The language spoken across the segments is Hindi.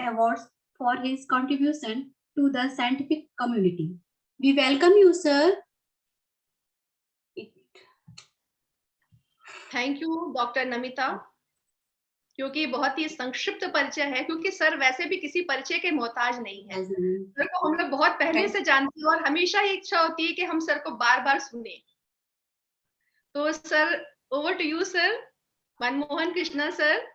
Awards for his contribution to the scientific community. We welcome you, sir. Thank you doctor Namita, क्योंकि बहुत ही संक्षिप्त परिचय है, क्योंकि सर वैसे भी किसी परिचय के मोहताज नहीं है। सर को हम लोग बहुत पहले से जानते हैं और हमेशा ही इच्छा होती है कि हम सर को बार बार सुने। तो sir, over to you sir. Manmohan Krishna sir.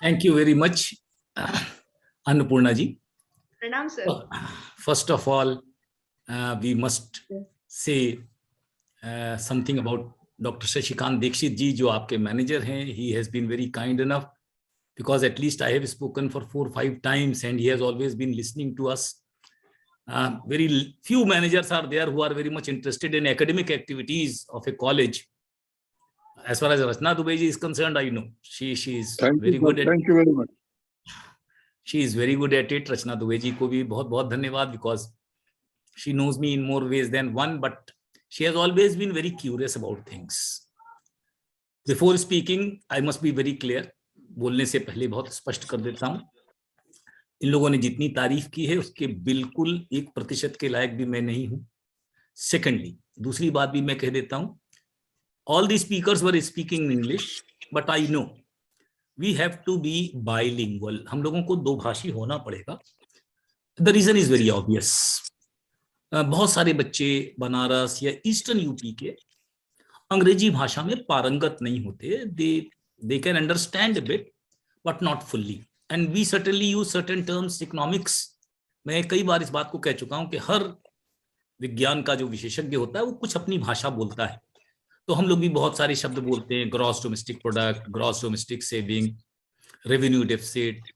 Thank you very much Annapurna ji. प्रणाम sir. First of all we must say something about Dr. Shashikant Dikshit ji, जो आपके मैनेजर हैं. He has been very kind enough, because at least I have spoken for 4 or 5 times and he has always been listening to us. Very few managers are there who are very much interested in academic activities of a college. As far as Rachna Dubey ji is concerned, I know she is very good at it. Thank you very much. She is very good at it. Rachna Dubey ji को भी बहुत बहुत धन्यवाद, because she knows me in more ways than one, but she has always been very curious about things. Before speaking, I must be very clear. बोलने से पहले बहुत स्पष्ट कर देता हूं, इन लोगों ने जितनी तारीफ की है उसके बिल्कुल 1% के लायक भी मैं नहीं हूं. सेकेंडली, दूसरी बात भी मैं कह देता हूं, all the speakers were speaking English, but I know we have to be bilingual. हम लोगों को दो भाषी होना पड़ेगा. The reason is very obvious. बहुत सारे बच्चे बनारस या ईस्टर्न यूपी के अंग्रेजी भाषा में पारंगत नहीं होते. they can understand a bit but not fully, and we certainly use certain terms. Economics, मैं कई बार इस बात को कह चुका हूं कि हर विज्ञान का जो विशेषज्ञ होता है वो कुछ अपनी भाषा बोलता है. तो हम लोग भी बहुत सारे शब्द बोलते हैं, gross domestic product, gross domestic saving, revenue deficit.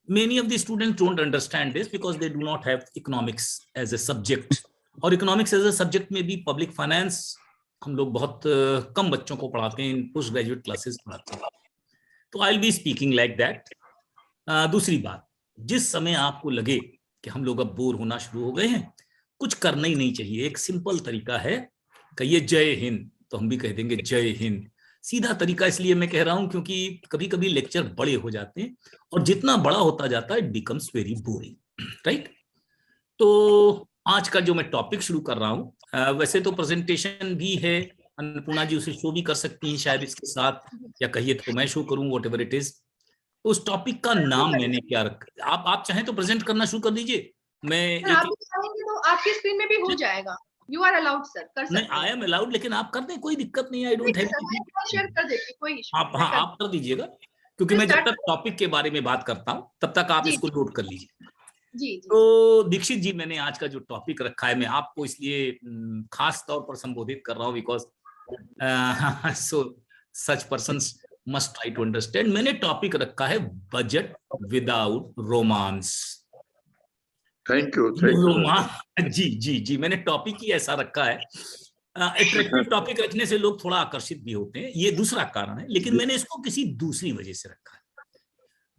Many of the students don't understand this because they do not have economics as a subject. और economics as a subject में भी public finance हम लोग बहुत कम बच्चों को पढ़ाते हैं, पोस्ट ग्रेजुएट क्लासेस पढ़ाते हैं. तो I'll be speaking like that. दूसरी बात, जिस समय आपको लगे कि हम लोग अब बोर होना शुरू हो गए हैं, कुछ करना ही नहीं चाहिए. एक सिंपल तरीका है, कहिए जय हिंद, तो हम भी कह देंगे जय हिंद. सीधा तरीका इसलिए मैं कह रहा हूं क्योंकि कभी कभी लेक्चर बड़े हो जाते हैं और जितना बड़ा होता जाता है it becomes very boring, right. तो आज का जो मैं टॉपिक शुरू कर रहा हूं, वैसे तो प्रेजेंटेशन भी है, अन्नपूर्णा जी उसे शो भी कर सकती हैं शायद इसके साथ, या कहिए तो मैं शो करूं, व्हाटएवर इट इज. तो उस टॉपिक का नाम मैंने क्या रखा, आप चाहें तो प्रेजेंट करना शुरू कर दीजिए. मैं आप चाहेंगे तो आपकी स्क्रीन में भी हो जाएगा. You are allowed sir, कर सकते हैं. नहीं, I am allowed, लेकिन आप कर दें, कोई दिक्कत नहीं है. I don't have शेयर कर देती, कोई इशू. आप कर दीजिएगा, क्योंकि मैं जब तक टॉपिक के बारे में बात करता हूं तब तक आप इसको नोट कर लीजिए. जी. तो दीक्षित जी, मैंने आज का जो टॉपिक रखा है, मैं आपको इसलिए खास तौर पर संबोधित कर रहा हूं because so such persons must try to understand. मैंने टॉपिक रखा है budget without romance. Thank you. जी, मैंने टॉपिक ही ऐसा रखा है. अट्रैक्टिव टॉपिक रखने से लोग थोड़ा आकर्षित भी होते हैं, ये दूसरा कारण है, लेकिन मैंने इसको किसी दूसरी वजह से रखा है.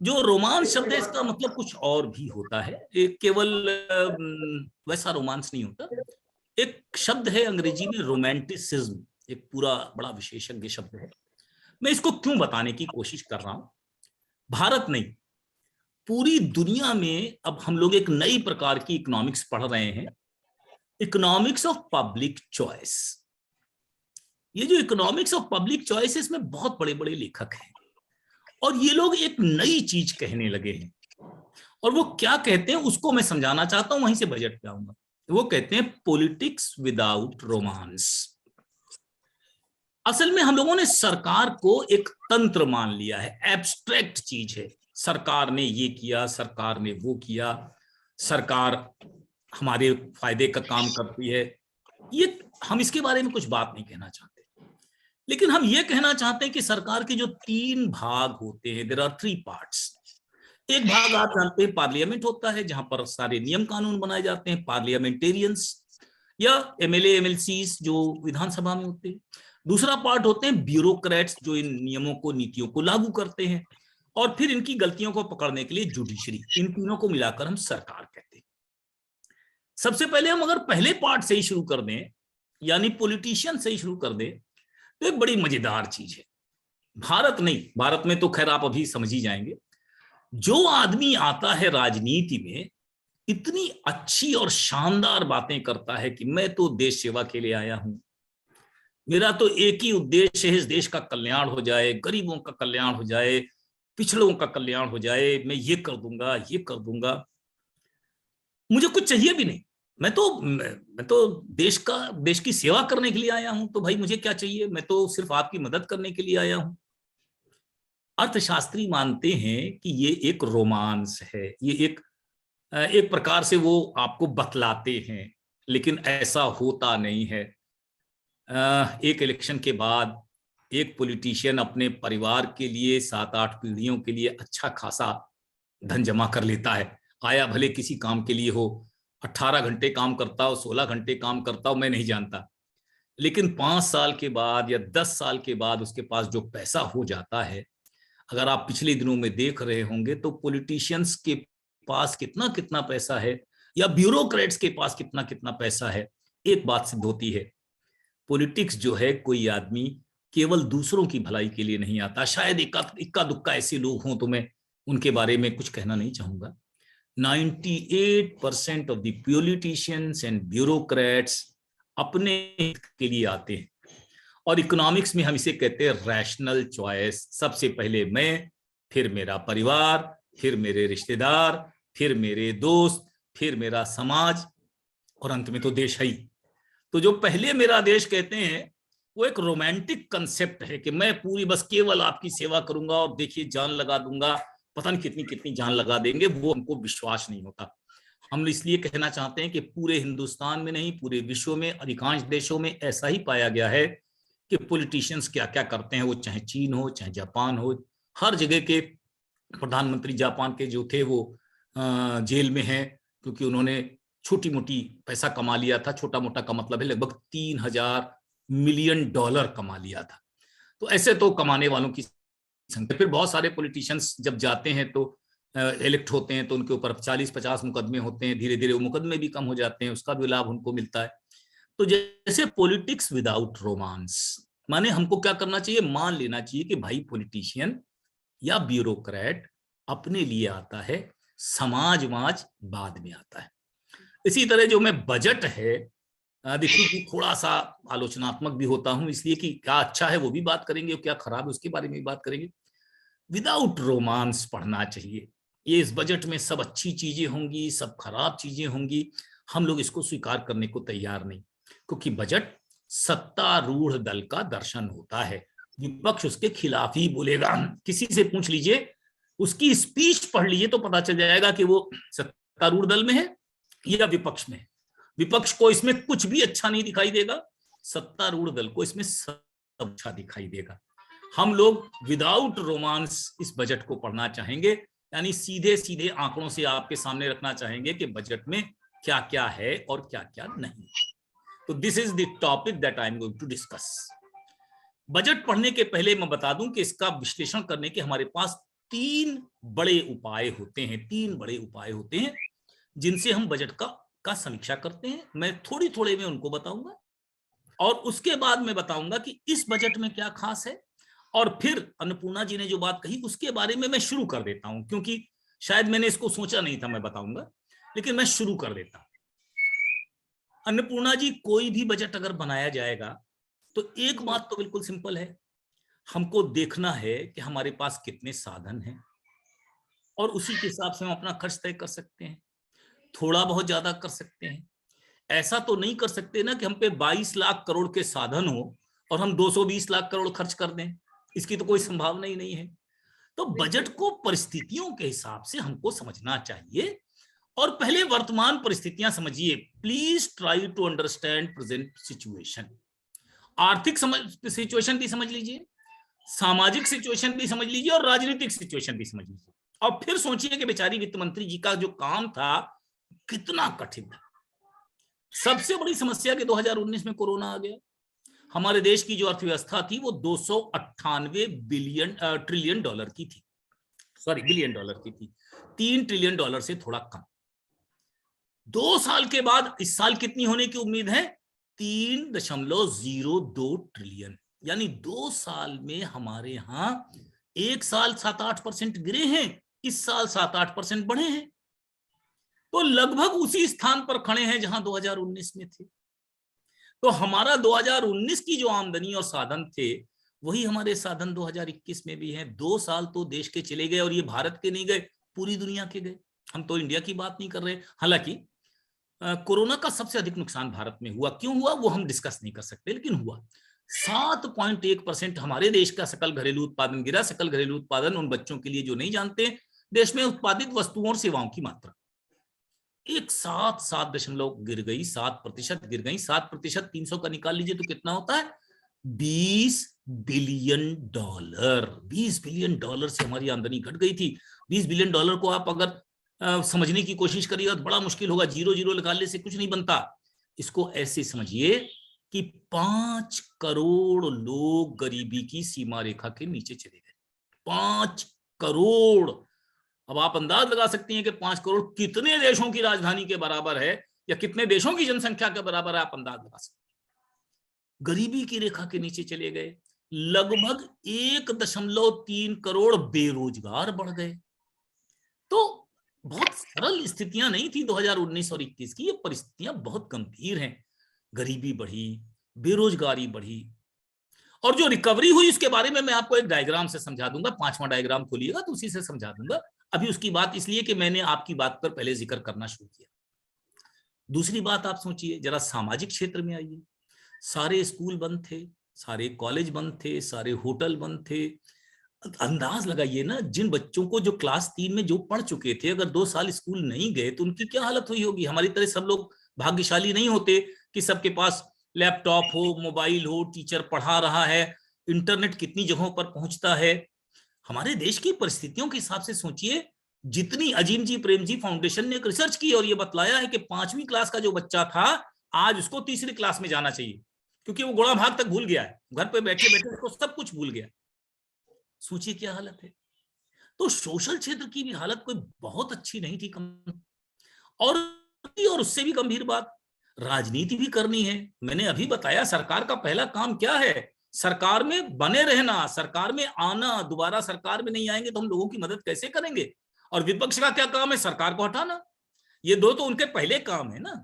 जो रोमांस शब्द है, इसका मतलब कुछ और भी होता है. एक केवल वैसा रोमांस नहीं होता. एक शब्द है अंग्रेजी में रोमांटिसिज्म, एक पूरा बड़ा विशेषज्ञ शब्द है. मैं इसको क्यों बताने की कोशिश कर रहा हूं. भारत नहीं, पूरी दुनिया में अब हम लोग एक नई प्रकार की इकोनॉमिक्स पढ़ रहे हैं, इकोनॉमिक्स ऑफ पब्लिक चॉइस. ये जो इकोनॉमिक्स ऑफ पब्लिक चॉइस है, इसमें बहुत बड़े बड़े लेखक हैं और ये लोग एक नई चीज कहने लगे हैं. और वो क्या कहते हैं उसको मैं समझाना चाहता हूं, वहीं से बजट पे आऊंगा. वो कहते हैं पॉलिटिक्स विदाउट रोमांस. असल में हम लोगों ने सरकार को एक तंत्र मान लिया है, एब्स्ट्रैक्ट चीज है. सरकार ने ये किया, सरकार ने वो किया, सरकार हमारे फायदे का काम करती है. ये हम इसके बारे में कुछ बात नहीं कहना चाहते, लेकिन हम ये कहना चाहते हैं कि सरकार के जो 3 भाग होते हैं, देयर आर 3 पार्ट्स. एक भाग आप जानते हैं पार्लियामेंट होता है, जहां पर सारे नियम कानून बनाए जाते हैं, पार्लियामेंटेरियंस या एमएलए एमएलसीज जो विधानसभा में होते हैं. दूसरा पार्ट होते हैं ब्यूरोक्रेट्स, जो इन नियमों को, नीतियों को लागू करते हैं. और फिर इनकी गलतियों को पकड़ने के लिए जुडिशरी. इन तीनों को मिलाकर हम सरकार कहते हैं. सबसे पहले हम अगर पहले पार्ट से ही शुरू कर दें, यानी पॉलिटिशियन से ही शुरू कर दें, तो एक बड़ी मजेदार चीज है. भारत नहीं, भारत में तो खैर आप अभी समझ ही जाएंगे. जो आदमी आता है राजनीति में इतनी अच्छी और शानदार बातें करता है कि मैं तो देश सेवा के लिए आया हूं, मेरा तो एक ही उद्देश्य है, इस देश का कल्याण हो जाए, गरीबों का कल्याण हो जाए, पिछड़ों का कल्याण हो जाए, मैं ये कर दूंगा, ये कर दूंगा, मुझे कुछ चाहिए भी नहीं, मैं तो देश की सेवा करने के लिए आया हूं, तो भाई मुझे क्या चाहिए, मैं तो सिर्फ आपकी मदद करने के लिए आया हूं। अर्थशास्त्री मानते हैं कि ये एक रोमांस है, ये एक प्रकार से वो आपको बतलाते हैं, लेकिन ऐसा होता नहीं है। एक इलेक्शन के बाद एक पॉलिटिशियन अपने परिवार के लिए 7-8 पीढ़ियों के लिए अच्छा खासा धन जमा कर लेता है, आया भले किसी काम के लिए हो, 18 घंटे काम करता हो, 16 घंटे काम करता हो, मैं नहीं जानता, लेकिन 5 साल के बाद या 10 साल के बाद उसके पास जो पैसा हो जाता है, अगर आप पिछले दिनों में देख रहे होंगे तो पॉलिटिशियंस के पास कितना कितना पैसा है या ब्यूरोक्रेट्स के पास कितना कितना पैसा है, एक बात सिद्ध होती है, पॉलिटिक्स जो है, कोई आदमी केवल दूसरों की भलाई के लिए नहीं आता। शायद इक्का दुक्का ऐसे लोग हों तो मैं उनके बारे में कुछ कहना नहीं चाहूंगा। 98% of the politicians and bureaucrats अपने के लिए आते हैं, और इकोनॉमिक्स में हम इसे कहते हैं रैशनल चॉइस। सबसे पहले मैं, फिर मेरा परिवार, फिर मेरे रिश्तेदार, फिर मेरे दोस्त, फिर मेरा समाज, और अंत में तो देश है ही। तो जो पहले मेरा देश कहते हैं वो एक रोमांटिक कंसेप्ट है कि मैं पूरी बस केवल आपकी सेवा करूंगा और देखिए जान लगा दूंगा, पता नहीं कितनी कितनी जान लगा देंगे, वो हमको विश्वास नहीं होता। हम इसलिए कहना चाहते हैं कि पूरे हिंदुस्तान में नहीं, पूरे विश्व में अधिकांश देशों में ऐसा ही पाया गया है कि पॉलिटिशियंस क्या क्या करते हैं, वो चाहे चीन हो चाहे जापान हो, हर जगह के प्रधानमंत्री जापान के जो थे वो जेल में हैं क्योंकि उन्होंने छोटी मोटी पैसा कमा लिया था। छोटा मोटा का मतलब है लगभग $3000 मिलियन कमा लिया था। तो ऐसे तो कमाने वालों की संख्या, फिर बहुत सारे पॉलिटिशियंस जब जाते हैं तो इलेक्ट होते हैं तो उनके ऊपर 40-50 मुकदमे होते हैं, धीरे धीरे वो मुकदमे भी कम हो जाते हैं, उसका भी लाभ उनको मिलता है। तो जैसे पॉलिटिक्स विदाउट रोमांस, माने हमको क्या करना चाहिए, मान लेना चाहिए कि भाई पॉलिटिशियन या ब्यूरोक्रेट अपने लिए आता है, समाजवाद बाद में आता है। इसी तरह जो मैं बजट है, देखिए कि थोड़ा सा आलोचनात्मक भी होता हूं, इसलिए कि क्या अच्छा है वो भी बात करेंगे, क्या खराब है उसके बारे में भी बात करेंगे। विदाउट रोमांस पढ़ना चाहिए। ये इस बजट में सब अच्छी चीजें होंगी, सब खराब चीजें होंगी, हम लोग इसको स्वीकार करने को तैयार नहीं, क्योंकि बजट सत्तारूढ़ दल का दर्शन होता है, विपक्ष उसके खिलाफ ही बोलेगा। किसी से पूछ लीजिए, उसकी स्पीच पढ़ लीजिए तो पता चल जाएगा कि वो सत्तारूढ़ दल में है या विपक्ष में है। विपक्ष को इसमें कुछ भी अच्छा नहीं दिखाई देगा, सत्तारूढ़ दल को इसमें सब अच्छा दिखाई देगा। हम लोग विदाउट रोमांस इस बजट को पढ़ना चाहेंगे, यानी सीधे सीधे आंकड़ों से आपके सामने रखना चाहेंगे कि बजट में क्या क्या है और क्या क्या नहीं। तो this is the topic that I am going to discuss. Budget पढ़ने के पहले मैं बता दूं कि इसका विश्लेषण करने के हमारे पास 3 बड़े उपाय होते हैं जिनसे हम बजट का समीक्षा करते हैं। मैं थोड़े में उनको बताऊंगा और उसके बाद मैं बताऊंगा कि इस बजट में क्या खास है, और फिर अन्नपूर्णा जी ने जो बात कही उसके बारे में मैं शुरू कर देता हूं, क्योंकि शायद मैंने इसको सोचा नहीं था मैं बताऊंगा, लेकिन मैं शुरू कर देता हूं। अन्नपूर्णा जी, कोई भी बजट अगर बनाया जाएगा तो एक बात तो बिल्कुल सिंपल है, हमको देखना है कि हमारे पास कितने साधन हैं और उसी के हिसाब से हम अपना खर्च तय कर सकते हैं। थोड़ा बहुत ज्यादा कर सकते हैं, ऐसा तो नहीं कर सकते ना कि हम पे 22 लाख करोड़ के साधन हो और हम 220 लाख करोड़ खर्च कर दें, इसकी तो कोई संभावना ही नहीं है। तो बजट को परिस्थितियों के हिसाब से हमको समझना चाहिए, और पहले वर्तमान परिस्थितियां समझिए। Please try to understand present situation. आर्थिक सिचुएशन भी समझ लीजिए, सामाजिक सिचुएशन भी समझ लीजिए और राजनीतिक सिचुएशन भी समझ लीजिए, और फिर सोचिए कि बेचारी वित्त मंत्री जी का जो काम था कितना कठिन था। सबसे बड़ी समस्या कि 2019 में कोरोना आ गया। हमारे देश की जो अर्थव्यवस्था थी वो 298 ट्रिलियन डॉलर की थी, बिलियन डॉलर की थी, $3 ट्रिलियन से थोड़ा कम। 2 साल के बाद इस साल कितनी होने की उम्मीद है? 3.02 ट्रिलियन। यानी 2 साल में हमारे यहाँ 1 साल 7-8% गिरे हैं, इस साल 7-8% बढ़े हैं, तो लगभग उसी स्थान पर खड़े हैं जहां 2019 में थे। तो हमारा 2019 की जो आमदनी और साधन थे वही हमारे साधन 2021 में भी हैं। 2 साल तो देश के चले गए, और ये भारत के नहीं गए, पूरी दुनिया के गए। हम तो इंडिया की बात नहीं कर रहे। हालांकि कोरोना का सबसे अधिक नुकसान भारत में हुआ। क्यों हुआ वो हम डिस्कस नहीं कर सकते, लेकिन हुआ। 7.1% हमारे देश का सकल घरेलू उत्पादन गिरा। सकल घरेलू उत्पादन उन बच्चों के लिए जो नहीं जानते, देश में उत्पादित वस्तुओं और सेवाओं की मात्रा एक 7.7 गिर गई, 7% गिर गई। 7% 300 का निकाल लीजिए तो कितना होता है? $20 बिलियन। $20 बिलियन से हमारी आमदनी घट गई थी। $20 बिलियन को आप अगर समझने की कोशिश करिएगा तो बड़ा मुश्किल होगा। 0 निकालने से कुछ नहीं बनता। इसको ऐसे समझिए कि 5 करोड़ लोग गरीबी की सीमा रेखा के नीचे चले गए। 5 करोड़। अब आप अंदाज लगा सकती हैं कि 5 करोड़ कितने देशों की राजधानी के बराबर है, या कितने देशों की जनसंख्या के बराबर है, आप अंदाज लगा सकते हैं। गरीबी की रेखा के नीचे चले गए। लगभग 1.3 करोड़ बेरोजगार बढ़ गए। तो बहुत सरल स्थितियां नहीं थी 2019 और 21 की। ये परिस्थितियां बहुत गंभीर हैं। गरीबी बढ़ी, बेरोजगारी बढ़ी, और जो रिकवरी हुई उसके बारे में मैं आपको एक डायग्राम से समझा दूंगा। 5वां डायग्राम खोलिएगा तो उसी से समझा दूंगा। अभी उसकी बात इसलिए कि मैंने आपकी बात पर पहले जिक्र करना शुरू किया। दूसरी बात आप सोचिए, जरा सामाजिक क्षेत्र में आइए। सारे स्कूल बंद थे, सारे कॉलेज बंद थे, सारे होटल बंद थे। अंदाज लगाइए ना, जिन बच्चों को जो क्लास 3 में जो पढ़ चुके थे, अगर 2 साल स्कूल नहीं गए तो उनकी क्या हालत हुई होगी। हमारी तरह सब लोग भाग्यशाली नहीं होते कि सबके पास लैपटॉप हो, मोबाइल हो, टीचर पढ़ा रहा है, इंटरनेट कितनी जगहों पर पहुंचता है। हमारे देश की परिस्थितियों के हिसाब से सोचिए। जितनी अजीम जी प्रेम जी फाउंडेशन ने एक रिसर्च की और ये बतलाया है कि 5वीं क्लास का जो बच्चा था, आज उसको 3री क्लास में जाना चाहिए, क्योंकि वो गुणा भाग तक भूल गया है। घर पे बैठे बैठे उसको सब कुछ भूल गया। सोचिए क्या हालत है। तो सोशल क्षेत्र की भी हालत कोई बहुत अच्छी नहीं थी। और उससे भी गंभीर बात, राजनीति भी करनी है। मैंने अभी बताया सरकार का पहला काम क्या है? सरकार में बने रहना, सरकार में आना। दोबारा सरकार में नहीं आएंगे तो हम लोगों की मदद कैसे करेंगे? और विपक्ष का क्या काम है? सरकार को हटाना। ये 2 तो उनके पहले काम है ना।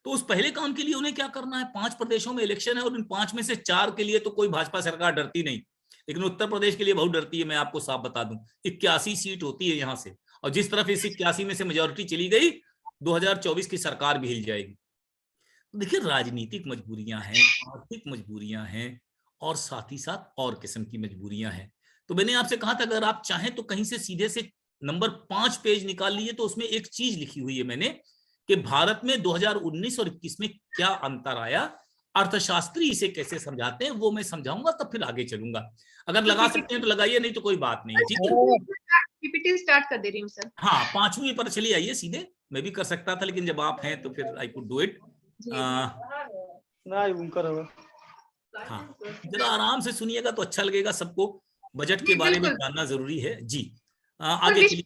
तो उस पहले काम के लिए उन्हें क्या करना है? 5 प्रदेशों में इलेक्शन है, और इन 5 में से 4 के लिए तो कोई भाजपा सरकार डरती नहीं, लेकिन उत्तर प्रदेश के लिए बहुत डरती है। मैं आपको साफ बता दूं, 81 सीट होती है यहां से, और जिस तरफ इस 81 में से मेजोरिटी चली गई, 2024 की सरकार भी हिल जाएगी। देखिए, राजनीतिक मजबूरियां हैं, आर्थिक मजबूरियां हैं, और साथ ही साथ और किस्म की मजबूरियां हैं। तो मैंने आपसे कहा था अगर आप चाहें तो कहीं से सीधे से नंबर 5 पेज निकाल लीजिए, तो उसमें एक चीज लिखी हुई है मैंने कि भारत में 2019 और 21 में क्या अंतर आया। अर्थशास्त्री इसे कैसे समझाते हैं वो मैं समझाऊंगा, तब फिर आगे चलूंगा। अगर लगा सकते हैं तो लगाइए, नहीं तो कोई बात नहीं है। ठीक है, पीपीटी स्टार्ट कर दे रही हूँ सर। हाँ, 5वीं पर चलिए आइए सीधे। मैं भी कर सकता था, लेकिन जब आप हैं तो फिर आई कुड डू इट। हाँ, जरा आराम से सुनिएगा तो अच्छा लगेगा सबको। बजट के बारे में जानना जरूरी है जी। आगे चलिए,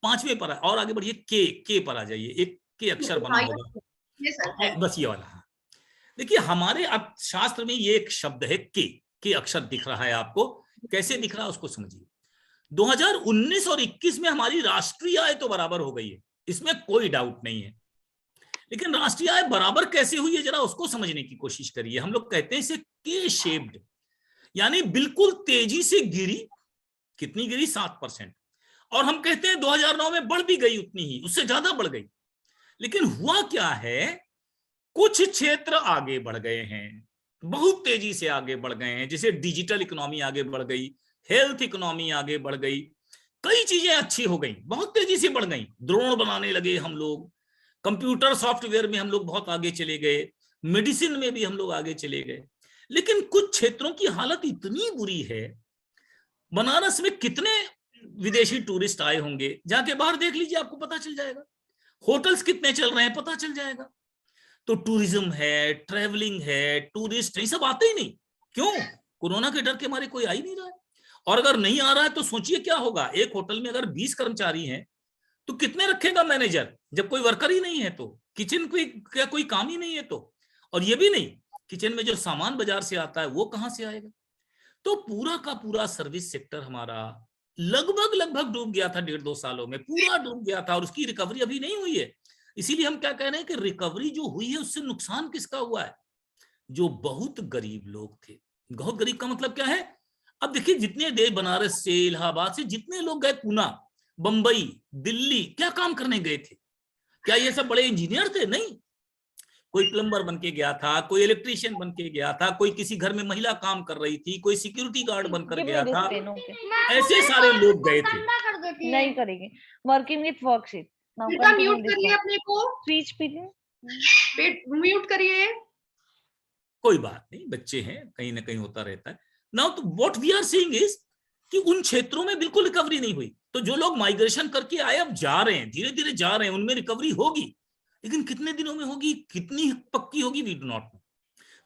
5वें पर और आगे बढ़िए। के पर आ जाइए। एक के अक्षर बना होगा, बस ये वाला। हाँ, देखिए हमारे अर्थशास्त्र में ये एक शब्द है के अक्षर दिख रहा है आपको। कैसे दिख रहा है उसको समझिए। 2019 और 21 में हमारी राष्ट्रीय आय तो बराबर हो गई है, इसमें कोई डाउट नहीं है। लेकिन राष्ट्रीय आय बराबर कैसे हुई है, जरा उसको समझने की कोशिश करिए। हम लोग कहते हैं इसे के शेप्ड, यानी बिल्कुल तेजी से गिरी। कितनी गिरी? 7%। और हम कहते हैं 2009 में बढ़ भी गई उतनी ही, उससे ज्यादा बढ़ गई। लेकिन हुआ क्या है, कुछ क्षेत्र आगे बढ़ गए हैं, बहुत तेजी से आगे बढ़ गए हैं। जैसे डिजिटल इकोनॉमी आगे बढ़ गई, हेल्थ इकोनॉमी आगे बढ़ गई, कई चीजें अच्छी हो गई, बहुत तेजी से बढ़ गई। ड्रोन बनाने लगे हम लोग, कंप्यूटर सॉफ्टवेयर में हम लोग बहुत आगे चले गए, मेडिसिन में भी हम लोग आगे चले गए। लेकिन कुछ क्षेत्रों की हालत इतनी बुरी है। बनारस में कितने विदेशी टूरिस्ट आए होंगे, जाके बाहर देख लीजिए, आपको पता चल जाएगा। होटल्स कितने चल रहे हैं पता चल जाएगा। तो टूरिज्म है, ट्रेवलिंग है, टूरिस्ट ये सब आते ही नहीं। क्यों? कोरोना के डर के मारे कोई आ ही नहीं रहा है। और अगर नहीं आ रहा है तो सोचिए क्या होगा। एक होटल में अगर 20 कर्मचारी हैं तो कितने रखेगा मैनेजर, जब कोई वर्कर ही नहीं है तो? किचन कोई काम ही नहीं है तो? और ये भी नहीं, किचन में जो सामान बाजार से आता है वो कहां से आएगा? तो पूरा का पूरा सर्विस सेक्टर हमारा, लगभग लगभग डूब गया था, 1.5-2 सालों में पूरा डूब गया था, और उसकी रिकवरी अभी नहीं हुई है। इसीलिए हम क्या कह रहे हैं कि रिकवरी जो हुई है उससे नुकसान किसका हुआ है? जो बहुत गरीब लोग थे। बहुत गरीब का मतलब क्या है? अब देखिए, जितने देश, बनारस से, इलाहाबाद से जितने लोग गए, पूना, बंबई, दिल्ली, क्या काम करने गए थे? क्या ये सब बड़े इंजीनियर थे? नहीं। कोई प्लम्बर बन के गया था, कोई इलेक्ट्रिशियन बन के गया था, कोई किसी घर में महिला काम कर रही थी, कोई सिक्योरिटी गार्ड बनकर गया था, ऐसे सारे लोग गए थे। नहीं करेंगे। Working with worksheet. बेटा म्यूट करिए अपने को, स्पीच म्यूट करिए। कोई बात नहीं, बच्चे हैं, कहीं ना कहीं होता रहता है। नाउ तो what we are seeing is कि उन क्षेत्रों में बिल्कुल रिकवरी नहीं हुई। तो जो लोग माइग्रेशन करके आए, अब जा रहे हैं, धीरे धीरे जा रहे हैं, उनमें रिकवरी होगी, लेकिन कितने दिनों में होगी, कितनी पक्की होगी, वी डू नॉट नो।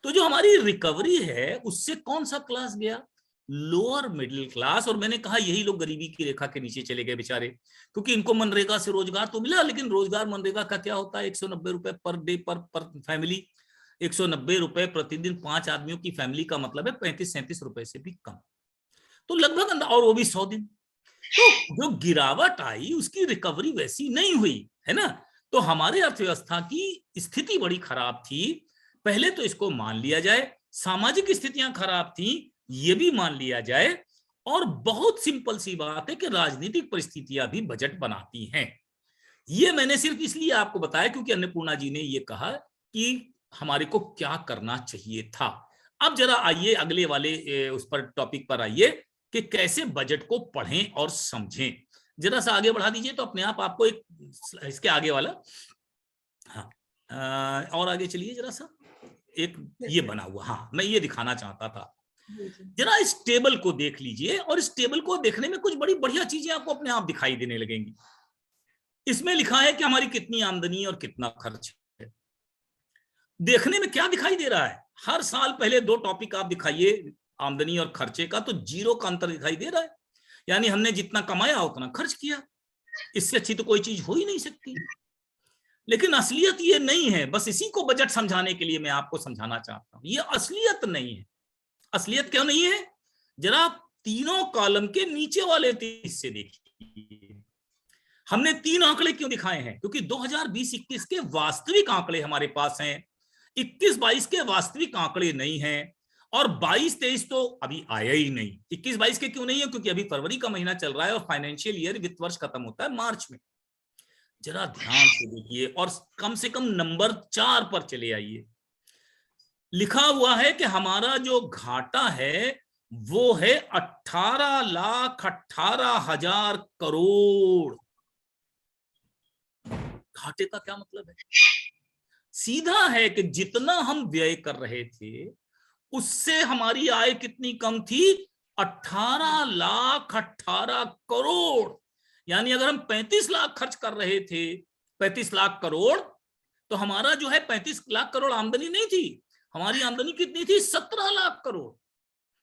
तो जो हमारी रिकवरी है उससे कौन सा क्लास गया? Lower middle class. और मैंने कहा यही लोग गरीबी की रेखा के नीचे चले गए बेचारे, क्योंकि इनको मनरेगा से रोजगार तो मिला, लेकिन रोजगार मनरेगा का क्या होता है? 190 रुपए पर डे पर फैमिली। 190 रुपए प्रतिदिन 5 आदमियों की फैमिली का मतलब है 35-37 रुपए से भी कम। तो लगभग, और वो भी 100 दिन। तो जो गिरावट आई उसकी रिकवरी वैसी नहीं हुई है ना। तो हमारे अर्थव्यवस्था की स्थिति बड़ी खराब थी, पहले तो इसको मान लिया जाए। सामाजिक स्थितियां खराब थी, ये भी मान लिया जाए। और बहुत सिंपल सी बात है कि राजनीतिक परिस्थितियां भी बजट बनाती हैं। ये मैंने सिर्फ इसलिए आपको बताया क्योंकि अन्नपूर्णा जी ने ये कहा कि हमारे को क्या करना चाहिए था। अब जरा आइए अगले वाले उस पर टॉपिक पर आइए कि कैसे बजट को पढ़ें और समझें। जरा सा आगे बढ़ा दीजिए तो अपने आप आपको एक, इसके आगे वाला, हाँ, और आगे चलिए जरा सा, एक ये बना हुआ, हाँ, मैं ये दिखाना चाहता था। जरा इस टेबल को देख लीजिए, और इस टेबल को देखने में कुछ बड़ी बढ़िया चीजें आपको अपने आप दिखाई देने लगेंगी। इसमें लिखा है कि हमारी कितनी आमदनी और कितना खर्च है। देखने में क्या दिखाई दे रहा है? हर साल पहले 2 टॉपिक आप दिखाइए आमदनी और खर्चे का, तो 0 का अंतर दिखाई दे रहा है। यानी हमने जितना कमाया उतना खर्च किया। इससे अच्छी तो कोई चीज हो ही नहीं सकती। लेकिन असलियत ये नहीं है। बस इसी को बजट समझाने के लिए मैं आपको समझाना चाहता हूं, ये असलियत नहीं है। असलियत क्यों नहीं है? जरा तीनों कॉलम के नीचे वाले हिस्से देखिए। हमने 3 आंकड़े क्यों दिखाए हैं? क्योंकि 2020-21 के वास्तविक आंकड़े हमारे पास हैं, 21-22 के वास्तविक आंकड़े नहीं हैं, और 22-23 तो अभी आया ही नहीं। 21-22 के क्यों नहीं है? क्योंकि अभी फरवरी का महीना चल रहा है और फाइनेंशियल ईयर, वित्त वर्ष खत्म होता है मार्च में। जरा ध्यान से देखिए और कम से कम नंबर 4 पर चले आइए। लिखा हुआ है कि हमारा जो घाटा है वो है 18,18,000 करोड़। घाटे का क्या मतलब है? सीधा है कि जितना हम व्यय कर रहे थे उससे हमारी आय कितनी कम थी? 18,18,000 करोड़। यानी अगर हम 35 लाख खर्च कर रहे थे, 35 लाख करोड़, तो हमारा जो है 35 लाख करोड़ आमदनी नहीं थी। हमारी आमदनी कितनी थी? 17 लाख करोड़।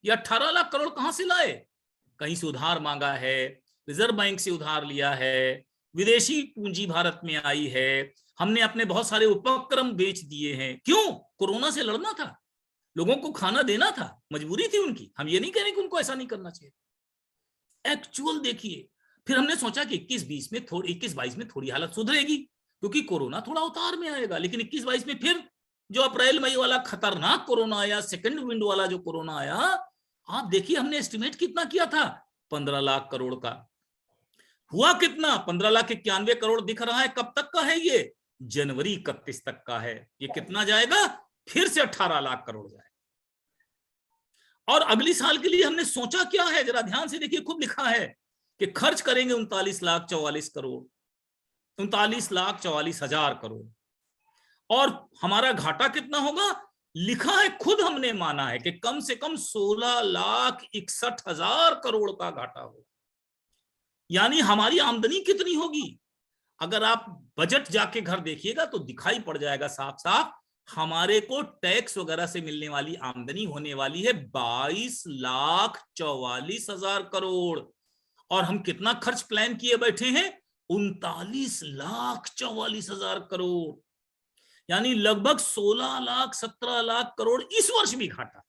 या 18 लाख करोड़ कहां से लाए? कहीं से उधार मांगा है, रिजर्व बैंक से उधार लिया है, विदेशी पूंजी भारत में आई है, हमने अपने बहुत सारे उपक्रम बेच दिए हैं। क्यों? कोरोना से लड़ना था, लोगों को खाना देना था, मजबूरी थी उनकी। हम ये नहीं कह रहे कि उनको ऐसा नहीं करना चाहिए। एक्चुअल देखिए, फिर हमने सोचा कि 21-22 में थोड़ी हालत सुधरेगी क्योंकि कोरोना थोड़ा उतार में आएगा। लेकिन 21-22 में फिर जो अप्रैल मई वाला खतरनाक कोरोना आया, सेकंड विंड वाला जो कोरोना आया, आप देखिए हमने एस्टिमेट कितना किया था? 15 लाख करोड़ का। हुआ कितना? 15,91,000 करोड़ दिख रहा है। कब तक का है ये? जनवरी 31 तक का है। ये कितना जाएगा? फिर से 18 लाख करोड़ जाएगा। और अगली साल के लिए हमने सोचा क्या है? जरा ध्यान से देखिए, खुद लिखा है कि खर्च करेंगे 39,44 करोड़, 39,44,000 करोड़। और हमारा घाटा कितना होगा? लिखा है, खुद हमने माना है कि कम से कम 16,61,000 करोड़ का घाटा होगा। यानी हमारी आमदनी कितनी होगी? अगर आप बजट जाके घर देखिएगा तो दिखाई पड़ जाएगा साफ साफ। हमारे को टैक्स वगैरह से मिलने वाली आमदनी होने वाली है 22,44,000 करोड़। और हम कितना खर्च प्लान किए बैठे हैं? 39,44,000 करोड़। यानी लगभग 16 लाख 17 लाख करोड़ इस वर्ष भी घाटा।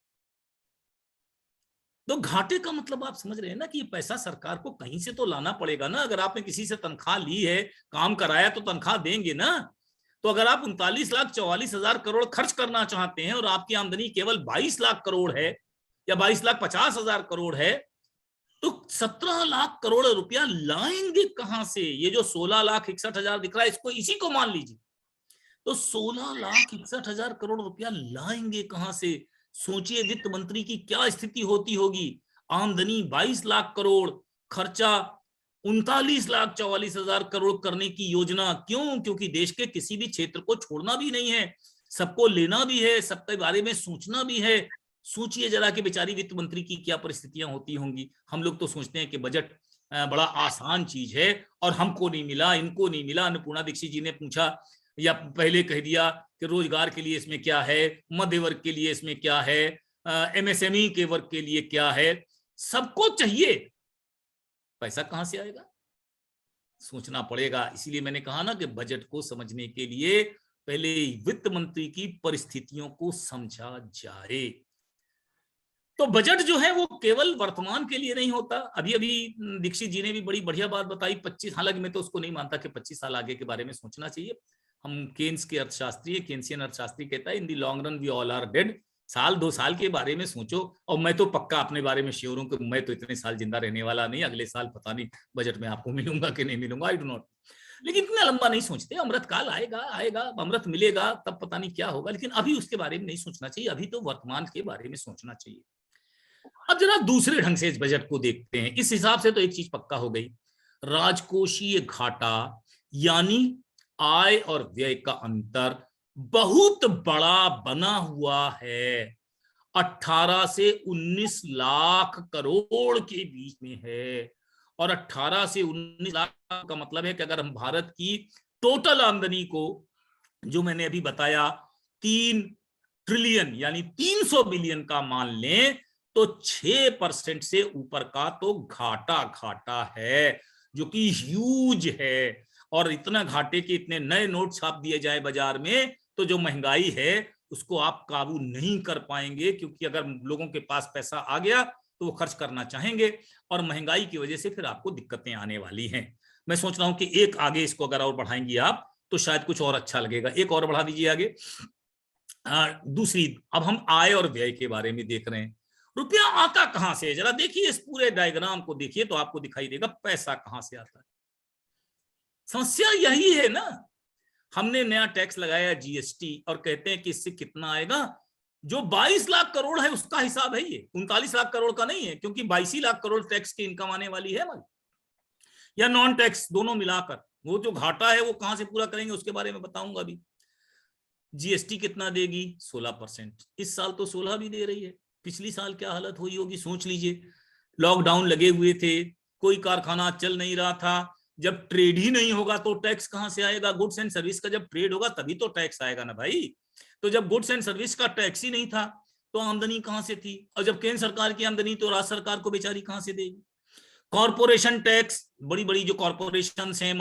तो घाटे का मतलब आप समझ रहे हैं ना कि ये पैसा सरकार को कहीं से तो लाना पड़ेगा ना। अगर आपने किसी से तनख्वाह ली है, काम कराया, तो तनख्वाह देंगे ना। तो अगर आप 39,44,000 करोड़ खर्च करना चाहते हैं और आपकी आमदनी केवल 22 लाख करोड़ है या 22,50,000 करोड़ है, तो 17 लाख करोड़ रुपया लाएंगे कहां से? ये जो 16,61,000 दिख रहा है, इसको इसी को मान लीजिए। तो 16,61,000 करोड़ रुपया लाएंगे कहां से? सोचिए वित्त मंत्री की क्या स्थिति होती होगी। आमदनी 22 लाख करोड़, खर्चा 39,44,000 करोड़ करने की योजना। क्यों? क्योंकि देश के किसी भी क्षेत्र को छोड़ना भी नहीं है, सबको लेना भी है, सबके बारे में सोचना भी है। सोचिए जरा कि बेचारी वित्त मंत्री की क्या परिस्थितियां होती होंगी। हम लोग तो सोचते हैं कि बजट बड़ा आसान चीज है और हमको नहीं मिला, इनको नहीं मिला। अन्नपूर्णा दीक्षित जी ने पूछा या पहले कह दिया कि रोजगार के लिए इसमें क्या है, मध्य वर्ग के लिए इसमें क्या है, एमएसएमई के वर्ग के लिए क्या है। सबको चाहिए, पैसा कहां से आएगा? सोचना पड़ेगा। इसीलिए मैंने कहा ना कि बजट को समझने के लिए पहले वित्त मंत्री की परिस्थितियों को समझा जाए। तो बजट जो है वो केवल वर्तमान के लिए नहीं होता। अभी अभी दीक्षित जी ने भी बड़ी बढ़िया बात बताई। 25, हालांकि मैं तो उसको नहीं मानता कि 25 साल आगे के बारे में सोचना चाहिए। हम केन्स के अर्थशास्त्री, केन्सियन अर्थशास्त्री कहता है in the long run we all are dead. साल 2 साल के बारे में सोचो। और मैं तो पक्का अपने बारे में श्योर हूं कि मैं तो इतने साल जिंदा रहने वाला नहीं। अगले साल पता नहीं बजट में आपको मिलूंगा कि नहीं मिलूंगा, आई डू नॉट। लेकिन इतना लंबा नहीं सोचते। अमृत काल आएगा, अमृत मिलेगा, तब पता नहीं क्या होगा। लेकिन अभी उसके बारे में नहीं सोचना चाहिए। अभी तो वर्तमान के बारे में सोचना चाहिए। अब जरा दूसरे ढंग से इस बजट को देखते हैं। इस हिसाब से तो एक चीज पक्का हो गई, राजकोषीय घाटा यानी आय और व्यय का अंतर बहुत बड़ा बना हुआ है। 18 से 19 लाख करोड़ के बीच में है। और 18 से 19 लाख का मतलब है कि अगर हम भारत की टोटल आमदनी को, जो मैंने अभी बताया, 3 ट्रिलियन यानी 300 बिलियन का मान लें, तो 6% से ऊपर का तो घाटा है, जो कि ह्यूज है। और इतना घाटे के इतने नए नोट छाप दिए जाए बाजार में, तो जो महंगाई है उसको आप काबू नहीं कर पाएंगे। क्योंकि अगर लोगों के पास पैसा आ गया तो वो खर्च करना चाहेंगे, और महंगाई की वजह से फिर आपको दिक्कतें आने वाली हैं। मैं सोच रहा हूं कि एक आगे इसको अगर और बढ़ाएंगी आप तो शायद कुछ और अच्छा लगेगा। एक और बढ़ा दीजिए आगे। दूसरी, अब हम आय और व्यय के बारे में देख रहे हैं। रुपया आता कहां से? जरा देखिए इस पूरे डायग्राम को देखिए तो आपको दिखाई देगा पैसा कहां से आता है। समस्या यही है ना। हमने नया टैक्स लगाया जीएसटी और कहते हैं कि इससे कितना आएगा। जो 22 लाख करोड़ है उसका हिसाब है ये, 39 लाख करोड़ का नहीं है। क्योंकि 22 लाख करोड़ टैक्स की इनकम आने वाली है हमारी, या नॉन टैक्स दोनों मिलाकर। वो जो घाटा है वो कहां से पूरा करेंगे उसके बारे में बताऊंगा अभी। जीएसटी कितना देगी? 16%। इस साल तो 16 भी दे रही है। पिछली साल क्या हालत हुई होगी सोच लीजिए। लॉकडाउन लगे हुए थे, कोई कारखाना चल नहीं रहा था। जब ट्रेड ही नहीं होगा तो टैक्स कहां से आएगा? गुड्स एंड सर्विस का जब ट्रेड होगा तभी तो टैक्स आएगा ना भाई। तो जब गुड्स एंड सर्विस का टैक्स ही नहीं था तो आमदनी कहां से थी? और जब केंद्र सरकार की आमदनी तो राज्य सरकार को बेचारी कहां से देगी? कॉर्पोरेशन टैक्स, बड़ी बड़ी जो कॉर्पोरेशन हैं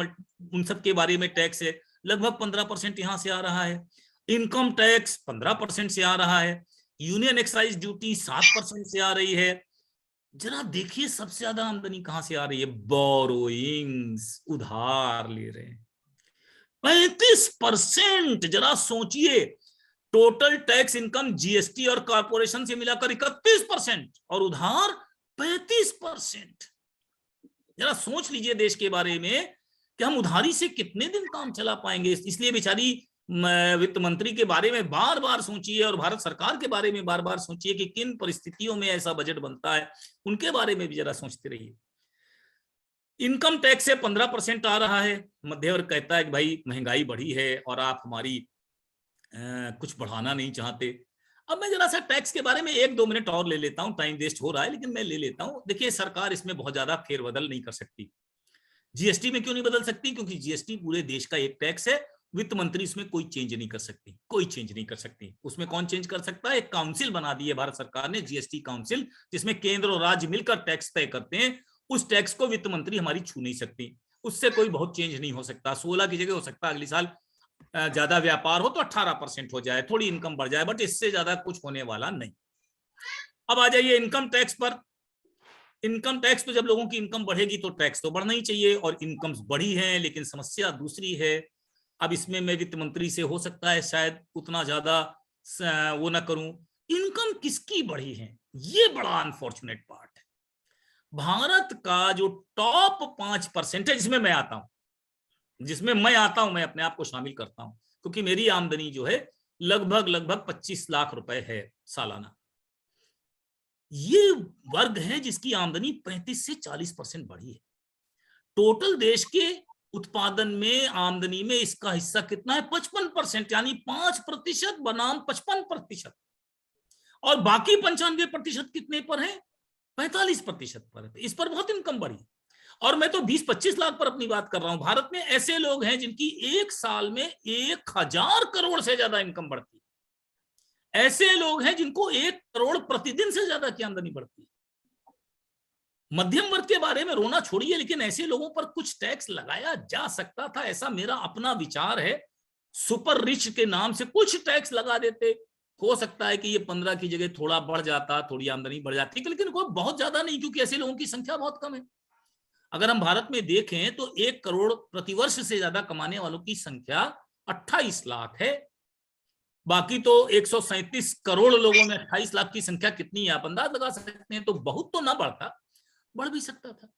उन सब के बारे में टैक्स है, लगभग 15% यहां से आ रहा है। इनकम टैक्स 15% से आ रहा है। यूनियन एक्साइज ड्यूटी 7% से आ रही है। जरा देखिए सबसे ज्यादा आमदनी कहां से आ रही है? बोरोइंग्स, उधार ले रहे हैं 35%। जरा सोचिए, टोटल टैक्स इनकम जीएसटी और कॉर्पोरेशन से मिलाकर 31% और उधार 35%। जरा सोच लीजिए देश के बारे में कि हम उधारी से कितने दिन काम चला पाएंगे। इसलिए बेचारी वित्त मंत्री के बारे में बार बार सोचिए और भारत सरकार के बारे में बार बार सोचिए कि किन परिस्थितियों में ऐसा बजट बनता है, उनके बारे में भी जरा सोचते रहिए। इनकम टैक्स से 15% आ रहा है। मध्य वर्ग कहता है कि भाई महंगाई बढ़ी है और आप हमारी कुछ बढ़ाना नहीं चाहते। अब मैं जरा सा टैक्स के बारे में 1-2 मिनट और ले लेता हूं, टाइम वेस्ट हो रहा है लेकिन मैं ले लेता हूं। देखिए सरकार इसमें बहुत ज्यादा फेरबदल नहीं कर सकती। जीएसटी में क्यों नहीं बदल सकती? क्योंकि जीएसटी पूरे देश का एक टैक्स है। वित्त मंत्री इसमें कोई चेंज नहीं कर सकती, कोई चेंज नहीं कर सकती। उसमें कौन चेंज कर सकता है? एक काउंसिल बना दी है भारत सरकार ने, जीएसटी काउंसिल, जिसमें केंद्र और राज्य मिलकर टैक्स तय करते हैं। उस टैक्स को वित्त मंत्री हमारी छू नहीं सकती। उससे कोई बहुत चेंज नहीं हो सकता। 16 की जगह हो सकता है अगली साल ज्यादा व्यापार हो तो 18% हो जाए, थोड़ी इनकम बढ़ जाए, बट इससे ज्यादा कुछ होने वाला नहीं। अब आ जाइए इनकम टैक्स पर। इनकम टैक्स तो जब लोगों की इनकम बढ़ेगी तो टैक्स तो बढ़ना ही चाहिए, और इनकम्स बढ़ी हैं, लेकिन समस्या दूसरी है। अब इसमें मैं वित्त मंत्री से हो सकता है शायद उतना ज्यादा वो ना करूं, इनकम किसकी बढ़ी है, ये बड़ा अनफॉर्चुनेट पार्ट है। भारत का जो टॉप 5% है, जिसमें मैं आता हूं, मैं अपने आप को शामिल करता हूं, क्योंकि मेरी आमदनी जो है लगभग 25 लाख रुपए है सालाना। ये वर्ग है जिसकी आमदनी 35 से 40% बढ़ी है। टोटल देश के उत्पादन में, आमदनी में इसका हिस्सा कितना है? 55%, यानी 5% बनाम 55%, और बाकी 95% कितने पर है? 45% पर है। इस पर बहुत इनकम बढ़ी। और मैं तो 20-25 लाख पर अपनी बात कर रहा हूं। भारत में ऐसे लोग हैं जिनकी एक साल में 1000 करोड़ से ज्यादा इनकम बढ़ती है। ऐसे लोग हैं जिनको 1 करोड़ प्रतिदिन से ज्यादा की आमदनी बढ़ती है। मध्यम वर्ग के बारे में रोना छोड़िए, लेकिन ऐसे लोगों पर कुछ टैक्स लगाया जा सकता था, ऐसा मेरा अपना विचार है। सुपर रिच के नाम से कुछ टैक्स लगा देते, हो सकता है कि ये 15 की जगह थोड़ा बढ़ जाता, थोड़ी आमदनी बढ़ जाती, लेकिन कोई बहुत ज्यादा नहीं, क्योंकि ऐसे लोगों की संख्या बहुत कम है। अगर हम भारत में देखें तो 1 करोड़ प्रतिवर्ष से ज्यादा कमाने वालों की संख्या 28 लाख है। बाकी तो 137 करोड़ लोगों में 28 लाख की संख्या कितनी है आप अंदाज लगा सकते हैं। तो बहुत तो ना बढ़ता, बढ़ भी सकता था।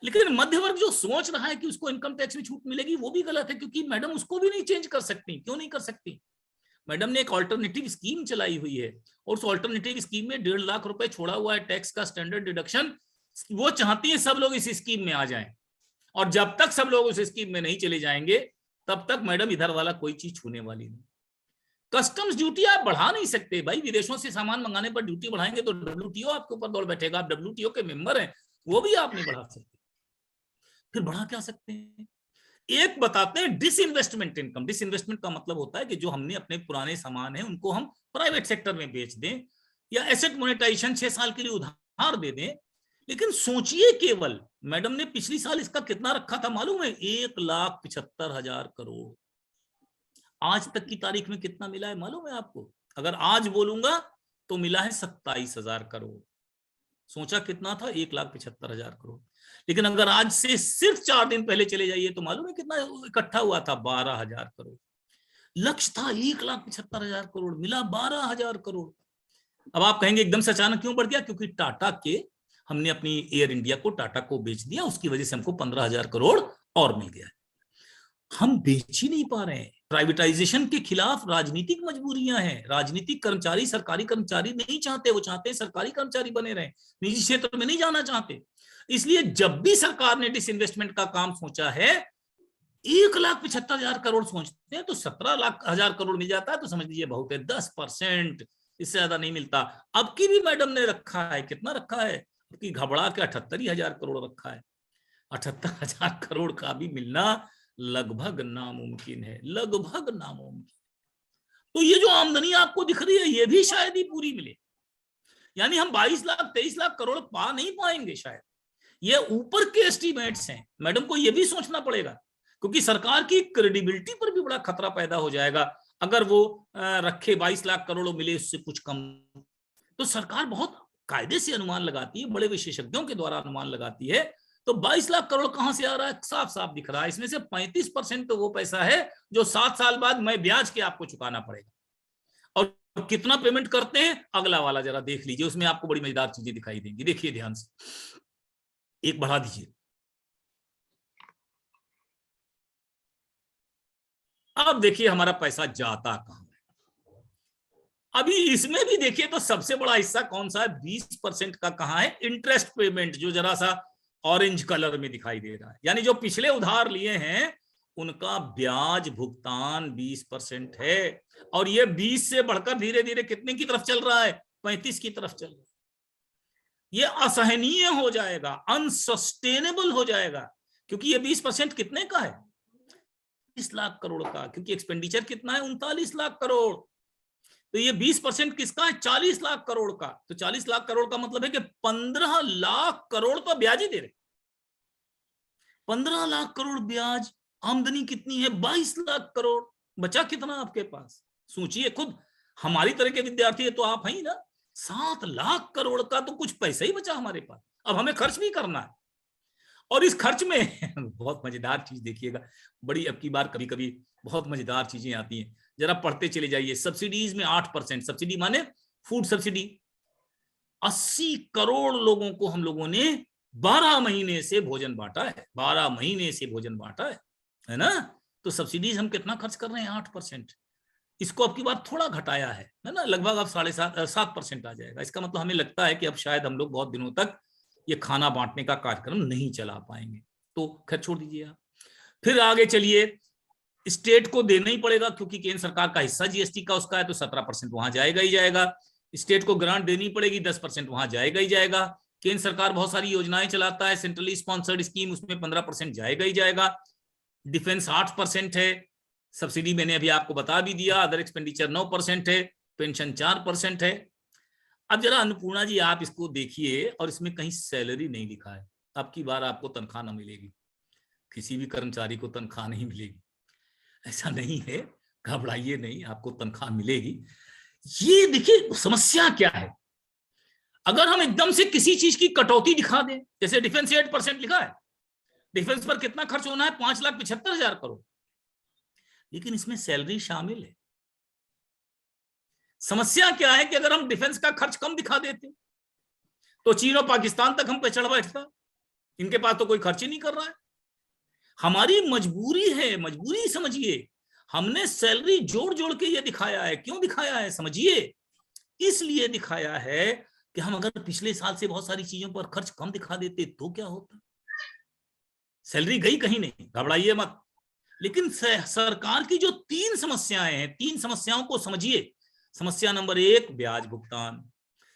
लेकिन मध्य वर्ग जो सोच रहा है कि उसको इनकम टैक्स में छूट मिलेगी, वो भी गलत है, क्योंकि मैडम उसको भी नहीं चेंज कर सकती। क्यों नहीं कर सकती? मैडम ने एक ऑल्टरनेटिव स्कीम चलाई हुई है, और उस ऑल्टरनेटिव स्कीम में 1.5 लाख रुपए छोड़ा हुआ है टैक्स का स्टैंडर्ड डिडक्शन। वो चाहती है सब लोग इस स्कीम में आ जाएं, और जब तक सब लोग उस स्कीम में नहीं चले जाएंगे तब तक मैडम इधर वाला कोई चीज छूने वाली नहीं। कस्टम्स ड्यूटी आप बढ़ा नहीं सकते भाई। विदेशों से सामान मंगाने पर ड्यूटी बढ़ाएंगे तो WTO आपके ऊपर दौड़ बैठेगा। आप WTO के मेंबर हैं, वो भी आप नहीं बढ़ा सकते। फिर बढ़ा क्या सकते हैं? एक बताते हैं, डिसइन्वेस्टमेंट इनकम। डिसइन्वेस्टमेंट का मतलब होता है कि जो हमने अपने पुराने सामान है उनको हम प्राइवेट सेक्टर में बेच दें, या एसेट मोनेटाइजेशन 6 साल के लिए उधार दे दें। लेकिन सोचिए, केवल मैडम ने पिछली साल इसका कितना रखा था मालूम है? 1,75,000 करोड़। आज तक की तारीख में कितना मिला है मालूम है आपको? अगर आज बोलूंगा तो मिला है 27,000 करोड़। सोचा कितना था? 1,75,000 करोड़। लेकिन अगर आज से सिर्फ 4 दिन पहले चले जाइए तो मालूम है कितना इकट्ठा हुआ था? 12,000 करोड़। लक्ष्य था 1,75,000 करोड़, मिला 12,000 करोड़। अब आप कहेंगे एकदम से अचानक क्यों बढ़ गया? क्योंकि टाटा के, हमने अपनी एयर इंडिया को टाटा को बेच दिया, उसकी वजह से हमको 15,000 करोड़ और मिल गया। हम बेच ही नहीं पा रहे हैं। प्राइवेटाइजेशन के खिलाफ राजनीतिक मजबूरियां हैं। राजनीतिक कर्मचारी सरकारी कर्मचारी नहीं चाहते, वो चाहते हैं सरकारी कर्मचारी बने रहें, निजी क्षेत्र में नहीं जाना चाहते। इसलिए जब भी सरकार ने डिसइन्वेस्टमेंट का काम सोचा है, 1,75,000 करोड़ सोचते हैं तो 17,00,000 करोड़ मिल जाता है तो समझ लीजिए बहुत है। 10%, इससे ज्यादा नहीं मिलता। अब की भी मैडम ने रखा है, कितना रखा है? कि घबरा के 78,000 करोड़ रखा है। 78,000 करोड़ का भी मिलना लगभग नामुमकिन है, लगभग नामुमकिन। तो ये जो आमदनी आपको दिख रही है, ये भी शायद ही पूरी मिले। यानी हम 22 लाख 23 लाख करोड़ पा नहीं पाएंगे शायद। ये ऊपर के एस्टिमेट्स हैं। मैडम को ये भी सोचना पड़ेगा, क्योंकि सरकार की क्रेडिबिलिटी पर भी बड़ा खतरा पैदा हो जाएगा अगर वो रखे 22 लाख करोड़ मिले उससे कुछ कम। तो सरकार बहुत कायदे से अनुमान लगाती है, बड़े विशेषज्ञों के द्वारा अनुमान लगाती है। तो 22 लाख करोड़ कहां से आ रहा है? साफ साफ दिख रहा है। इसमें से 35% तो वो पैसा है जो 7 साल बाद मैं ब्याज के आपको चुकाना पड़ेगा। और कितना पेमेंट करते हैं अगला वाला जरा देख लीजिए, उसमें आपको बड़ी मजेदार चीजें दिखाई देंगी। देखिए ध्यान से, एक बढ़ा दीजिए। अब देखिए हमारा पैसा जाता कहां है। अभी इसमें भी देखिए तो सबसे बड़ा हिस्सा कौन सा है? 20% का कहां है? इंटरेस्ट पेमेंट, जो जरा सा ऑरेंज कलर में दिखाई दे रहा है। यानी जो पिछले उधार लिए हैं उनका ब्याज भुगतान 20% है। और ये 20 से बढ़कर धीरे धीरे कितने की तरफ चल रहा है? 35 की तरफ चल रहा है। ये असहनीय हो जाएगा, अनसस्टेनेबल हो जाएगा, क्योंकि ये 20% कितने का है? 30 लाख करोड़ का। क्योंकि एक्सपेंडिचर कितना है? 39 लाख करोड़। तो ये 20% किसका है? 40 लाख करोड़ का। तो 40 लाख करोड़ का मतलब है कि 15 लाख करोड़ तो ब्याज ही दे रहे। 15 लाख करोड़ ब्याज। आमदनी कितनी है? 22 लाख करोड़। बचा कितना आपके पास? सोचिए खुद। हमारी तरह के विद्यार्थी है तो आप हैं ही ना। 7 लाख करोड़ का तो कुछ पैसा ही बचा हमारे पास। अब हमें खर्च भी करना है। और इस खर्च में बहुत मजेदार चीज देखिएगा, बड़ी अब की बार कभी कभी बहुत मजेदार चीजें आती हैं, जरा पढ़ते चले जाइए। सब्सिडीज में 8%, सब्सिडी माने फूड सब्सिडी, 80 करोड़ लोगों को हम लोगों ने 12 महीने से भोजन बांटा है, 12 महीने से भोजन बांटा है ना। तो सब्सिडीज हम कितना खर्च कर रहे हैं? 8%। इसको अब की बार थोड़ा घटाया है ना, लगभग अब 7.5% आ जाएगा। इसका मतलब हमें लगता है कि अब शायद हम लोग बहुत दिनों तक ये खाना बांटने का कार्यक्रम नहीं चला पाएंगे। तो खैर छोड़ दीजिए आप। फिर आगे चलिए, स्टेट को देना ही पड़ेगा क्योंकि केंद्र सरकार का हिस्सा जीएसटी का उसका है, तो 17% वहां जाएगा ही जाएगा। स्टेट को ग्रांट देनी पड़ेगी, 10% वहां जाएगा ही जाएगा। केंद्र सरकार बहुत सारी योजनाएं चलाता है, सेंट्रली स्पॉन्सर्ड स्कीम, उसमें 15% जाएगा ही जाएगा। डिफेंस 8% है, सब्सिडी मैंने अभी आपको बता भी दिया। अदर एक्सपेंडिचर 9% है, पेंशन 4% है। अब जरा अन्नपूर्णा जी आप इसको देखिए, और इसमें कहीं सैलरी नहीं लिखा है। अब की बार आपको तनख्वाह ना मिलेगी, किसी भी कर्मचारी को तनख्वाह नहीं मिलेगी, ऐसा नहीं है, घबराइए नहीं, आपको तनख्वाह मिलेगी। ये देखिए समस्या क्या है, अगर हम एकदम से किसी चीज की कटौती दिखा दें, जैसे डिफेंस 8% लिखा है, डिफेंस पर कितना खर्च होना है? 5,75,000 करोड़, लेकिन इसमें सैलरी शामिल है। समस्या क्या है कि अगर हम डिफेंस का खर्च कम दिखा देते तो चीन और पाकिस्तान तक हम पे चढ़ बैठता, इनके पास तो कोई खर्च ही नहीं कर रहा है। हमारी मजबूरी है, मजबूरी समझिए, हमने सैलरी जोड़ जोड़ के ये दिखाया है। क्यों दिखाया है समझिए, इसलिए दिखाया है कि हम अगर पिछले साल से बहुत सारी चीजों पर खर्च कम दिखा देते तो क्या होता। सैलरी गई कहीं नहीं, घबराइए मत। लेकिन सरकार की जो 3 समस्याएं हैं, 3 समस्याओं को समझिए। समस्या नंबर 1 ब्याज भुगतान,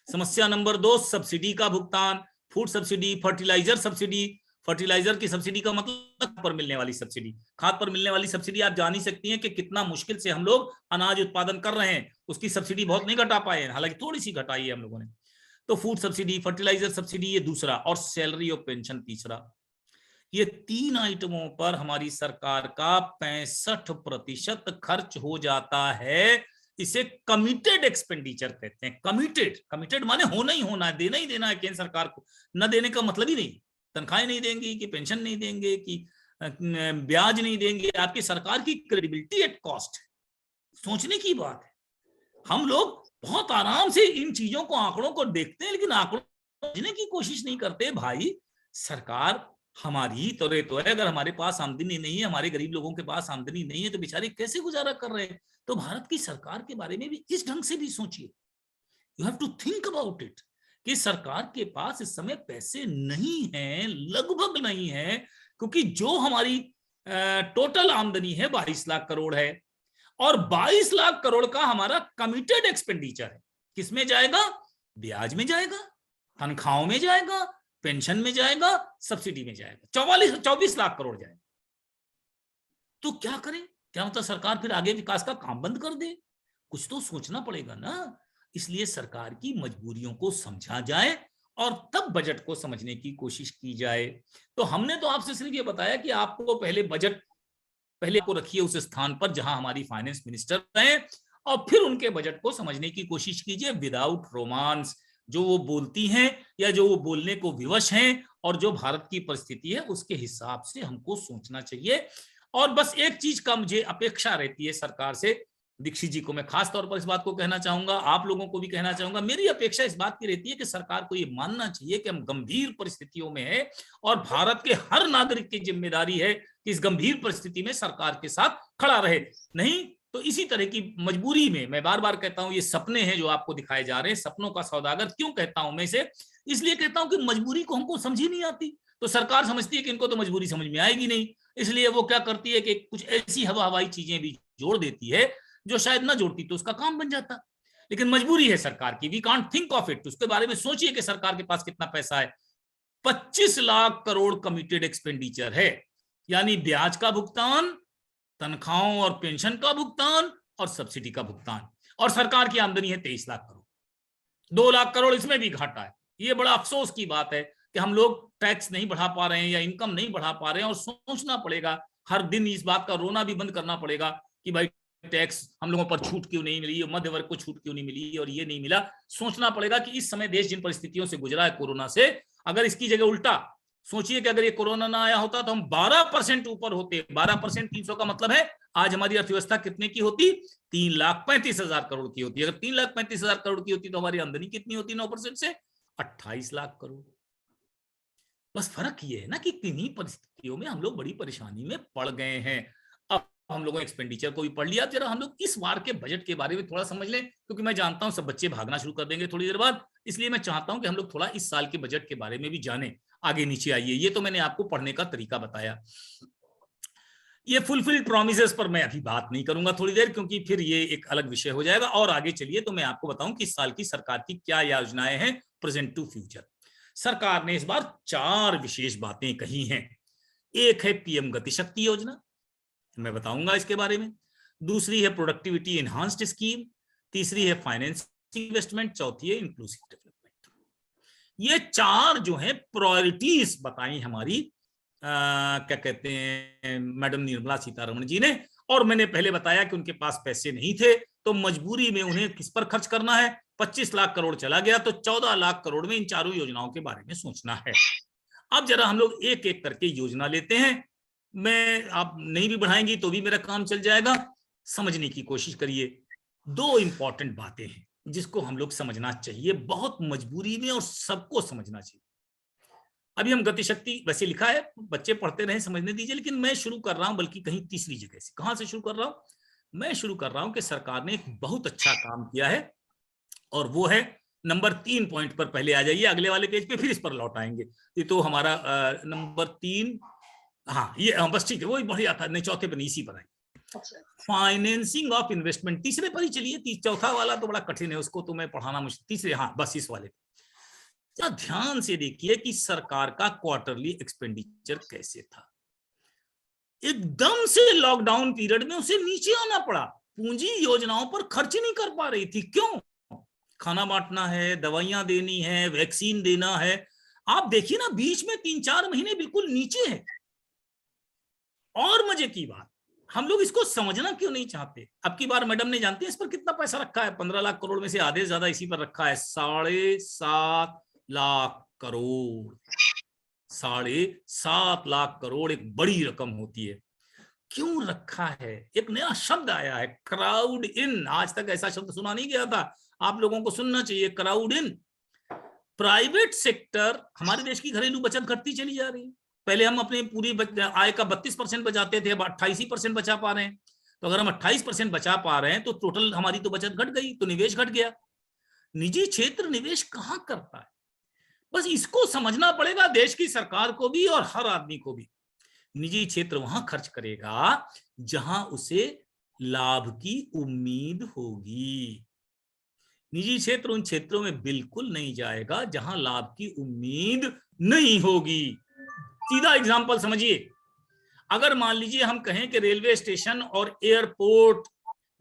समस्या नंबर 2 सब्सिडी का भुगतान, food subsidy, fertiliser subsidy. Fertiliser की सब्सिडी का मतलब खाद पर मिलने वाली सब्सिडी। खाद पर मिलने वाली सब्सिडी आप जान ही सकती हैं कि कितना मुश्किल से हम लोग अनाज उत्पादन कर रहे हैं, उसकी सब्सिडी बहुत नहीं घटा पाए हैं, हालांकि थोड़ी सी घटाई है हम लोगों ने। तो फूड सब्सिडी, फर्टिलाइजर सब्सिडी ये दूसरा, और सैलरी और पेंशन तीसरा। ये 3 आइटमों पर हमारी सरकार का 65% खर्च हो जाता है। इसे कमिटेड एक्सपेंडिचर कहते हैं। कमिटेड माने होना ही होना है, देना ही देना है केंद्र सरकार को। न देने का मतलब ही नहीं, तनख्वाहें नहीं देंगे कि पेंशन नहीं देंगे कि ब्याज नहीं देंगे। आपकी सरकार की क्रेडिबिलिटी एट कॉस्ट है, सोचने की बात है। हम लोग बहुत आराम से इन चीजों को, आंकड़ों को देखते हैं, लेकिन आंकड़ों समझने की कोशिश नहीं करते। भाई सरकार हमारी तो है, अगर हमारे पास आमदनी नहीं है, हमारे गरीब लोगों के पास आमदनी नहीं है, तो बेचारे कैसे गुजारा कर रहे हैं। तो भारत की सरकार के बारे में भी इस ढंग से भी सोचिए। You have to think about it कि सरकार के पास इस समय पैसे नहीं है, लगभग नहीं है, क्योंकि जो हमारी टोटल आमदनी है 22 लाख करोड़ है, और 22 लाख करोड़ का हमारा कमिटेड एक्सपेंडिचर है। किसमें जाएगा? ब्याज में जाएगा, तनख्वाहों में जाएगा, पेंशन में जाएगा, सब्सिडी में जाएगा। 24 लाख करोड़ जाएगा। तो क्या करें? क्या मतलब सरकार फिर आगे विकास का काम बंद कर दे? कुछ तो सोचना पड़ेगा ना। इसलिए सरकार की मजबूरियों को समझा जाए और तब बजट को समझने की कोशिश की जाए। तो हमने तो आपसे सिर्फ ये बताया कि आपको पहले बजट पहले को रखिए उस स्थान पर जहां हमारी फाइनेंस मिनिस्टर हैं, और फिर उनके बजट को समझने की कोशिश कीजिए विदाउट रोमांस। जो वो बोलती हैं या जो वो बोलने को विवश हैं और जो भारत की परिस्थिति है उसके हिसाब से हमको सोचना चाहिए। और बस एक चीज का मुझे अपेक्षा रहती है सरकार से, दीक्षित जी को मैं खास तौर पर इस बात को कहना चाहूंगा, आप लोगों को भी कहना चाहूंगा, मेरी अपेक्षा इस बात की रहती है कि सरकार को ये मानना चाहिए कि हम गंभीर परिस्थितियों में है और भारत के हर नागरिक की जिम्मेदारी है कि इस गंभीर परिस्थिति में सरकार के साथ खड़ा रहे। नहीं तो इसी तरह की मजबूरी में, मैं बार बार कहता हूं ये सपने हैं जो आपको दिखाए जा रहे हैं, सपनों का सौदागर क्यों कहता हूं मैं इसे? इसलिए कहता हूं कि मजबूरी को हमको समझी नहीं आती। तो सरकार समझती है कि इनको तो मजबूरी समझ में आएगी नहीं, इसलिए वो क्या करती है कि कुछ ऐसी हवाई चीजें भी जोड़ देती है जो शायद ना जोड़ती तो उसका काम बन जाता। लेकिन मजबूरी है सरकार की, we can't think of it. उसके बारे में सोचिए कि सरकार के पास कितना पैसा है। 25 लाख करोड़ कमिटेड एक्सपेंडिचर है, यानी ब्याज का भुगतान, तनख्वाहों और पेंशन का भुगतान और सब्सिडी का भुगतान। और सरकार की आमदनी है 23 लाख करोड़, 2 लाख करोड़ इसमें भी घाटा है। ये बड़ा अफसोस की बात है कि हम लोग टैक्स नहीं बढ़ा पा रहे हैं या इनकम नहीं बढ़ा पा रहे हैं। और सोचना पड़ेगा, हर दिन इस बात का रोना भी बंद करना पड़ेगा कि भाई टैक्स हम लोगों पर छूट क्यों नहीं मिली, मध्य वर्ग को छूट क्यों नहीं मिली और ये नहीं मिला। सोचना पड़ेगा कि इस समय देश जिन परिस्थितियों से गुजरा है कोरोना से, अगर इसकी जगह उल्टा सोचिए कि अगर ये कोरोना ना आया होता तो हम 12% ऊपर होते। 12% 300 का मतलब है आज हमारी अर्थव्यवस्था कितने की होती? 3,35,000 करोड़ की होती। अगर 3,35,000 करोड़ की होती तो हमारी आमदनी कितनी होती 9% से? 28 लाख करोड़। बस फर्क ये है ना कि किन्हीं परिस्थितियों में हम लोग बड़ी परेशानी में पड़ गए हैं। अब हम लोगों ने एक्सपेंडिचर को भी पढ़ लिया। जरा हम लोग इस बार के बजट के बारे में थोड़ा समझ लें, क्योंकि मैं जानता हूं सब बच्चे भागना शुरू कर देंगे थोड़ी देर बाद, इसलिए मैं चाहता हूं कि हम लोग थोड़ा इस साल के बजट के बारे में भी जानें। आगे नीचे आइए, ये तो मैंने आपको पढ़ने का तरीका बताया। ये फुलफिल्ड प्रोमिसेस पर मैं अभी बात नहीं करूंगा थोड़ी देर, क्योंकि फिर ये एक अलग विषय हो जाएगा। और आगे चलिए तो मैं आपको बताऊं कि इस साल की सरकार की क्या योजनाएं हैं प्रेजेंट टू फ्यूचर। सरकार ने इस बार 4 विशेष बातें कही हैं। एक है पीएम गति शक्ति योजना, मैं बताऊंगा इसके बारे में। दूसरी है प्रोडक्टिविटी एनहांस्ड स्कीम। तीसरी है फाइनेंस इन्वेस्टमेंट। चौथी है इंक्लूसिव डेवलपमेंट। ये 4 जो है प्रायोरिटीज बताई हमारी क्या कहते हैं मैडम निर्मला सीतारमण जी ने। और मैंने पहले बताया कि उनके पास पैसे नहीं थे तो मजबूरी में उन्हें किस पर खर्च करना है। 25 लाख करोड़ चला गया तो 14 लाख करोड़ में इन 4 योजनाओं के बारे में सोचना है। अब जरा हम लोग एक एक करके योजना लेते हैं। मैं आप नहीं भी बढ़ाएंगी तो भी मेरा काम चल जाएगा। समझने की कोशिश करिए। 2 इंपॉर्टेंट बातें हैं जिसको हम लोग समझना चाहिए बहुत मजबूरी में, और सबको समझना चाहिए। अभी हम गति शक्ति वैसे लिखा है, बच्चे पढ़ते रहे, समझने दीजिए, लेकिन मैं शुरू कर रहा हूं बल्कि कहीं तीसरी जगह से। कहां से शुरू कर रहा हूं? मैं शुरू कर रहा हूं कि सरकार ने एक बहुत अच्छा काम किया है, और वो है नंबर 3 पॉइंट पर पहले आ जाइए, अगले वाले पेज पे, फिर इस पर लौट आएंगे। ये तो हमारा नंबर 3, हाँ ये बस ठीक है, वही बढ़िया था। नहीं, चौथे पर नहीं, इसी पर आइए। फाइनेंसिंग ऑफ इन्वेस्टमेंट तीसरे पर ही चलिए। चौथा वाला तो बड़ा कठिन है, उसको तो मैं पढ़ाना मुश्किल। तीसरे, हाँ बस इस वाले। ध्यान से देखिए कि सरकार का क्वार्टरली एक्सपेंडिचर कैसे था। एकदम से लॉकडाउन पीरियड में उसे नीचे आना पड़ा। पूंजी योजनाओं पर खर्च नहीं कर पा रही थी। क्यों? खाना बांटना है, दवाइयां देनी है, वैक्सीन देना है। आप देखिए ना, बीच में 3-4 महीने बिल्कुल नीचे है। और मजे की बात, हम लोग इसको समझना क्यों नहीं चाहते। अब की बार मैडम ने, जानते हैं इस पर कितना पैसा रखा है? 15 लाख करोड़ में से आधे से ज्यादा इसी पर रखा है। 7.5 लाख करोड़। 7.5 लाख करोड़ एक बड़ी रकम होती है। क्यों रखा है? एक नया शब्द आया है, क्राउड इन। आज तक ऐसा शब्द सुना नहीं गया था, आप लोगों को सुनना चाहिए, क्राउड इन। प्राइवेट सेक्टर, हमारे देश की घरेलू बचत घटती चली जा रही है। पहले हम अपने पूरी आय का 32% बचाते थे, अब 28% बचा पा रहे हैं। तो अगर हम 28% बचा पा रहे हैं तो टोटल हमारी तो बचत घट गई, तो निवेश घट गया। निजी क्षेत्र निवेश कहां करता है? बस इसको समझना पड़ेगा देश की सरकार को भी और हर आदमी को भी। निजी क्षेत्र वहां खर्च करेगा जहां उसे लाभ की उम्मीद होगी। निजी क्षेत्र उन क्षेत्रों में बिल्कुल नहीं जाएगा जहां लाभ की उम्मीद नहीं होगी। सीधा एग्जांपल समझिए, अगर मान लीजिए हम कहें कि रेलवे स्टेशन और एयरपोर्ट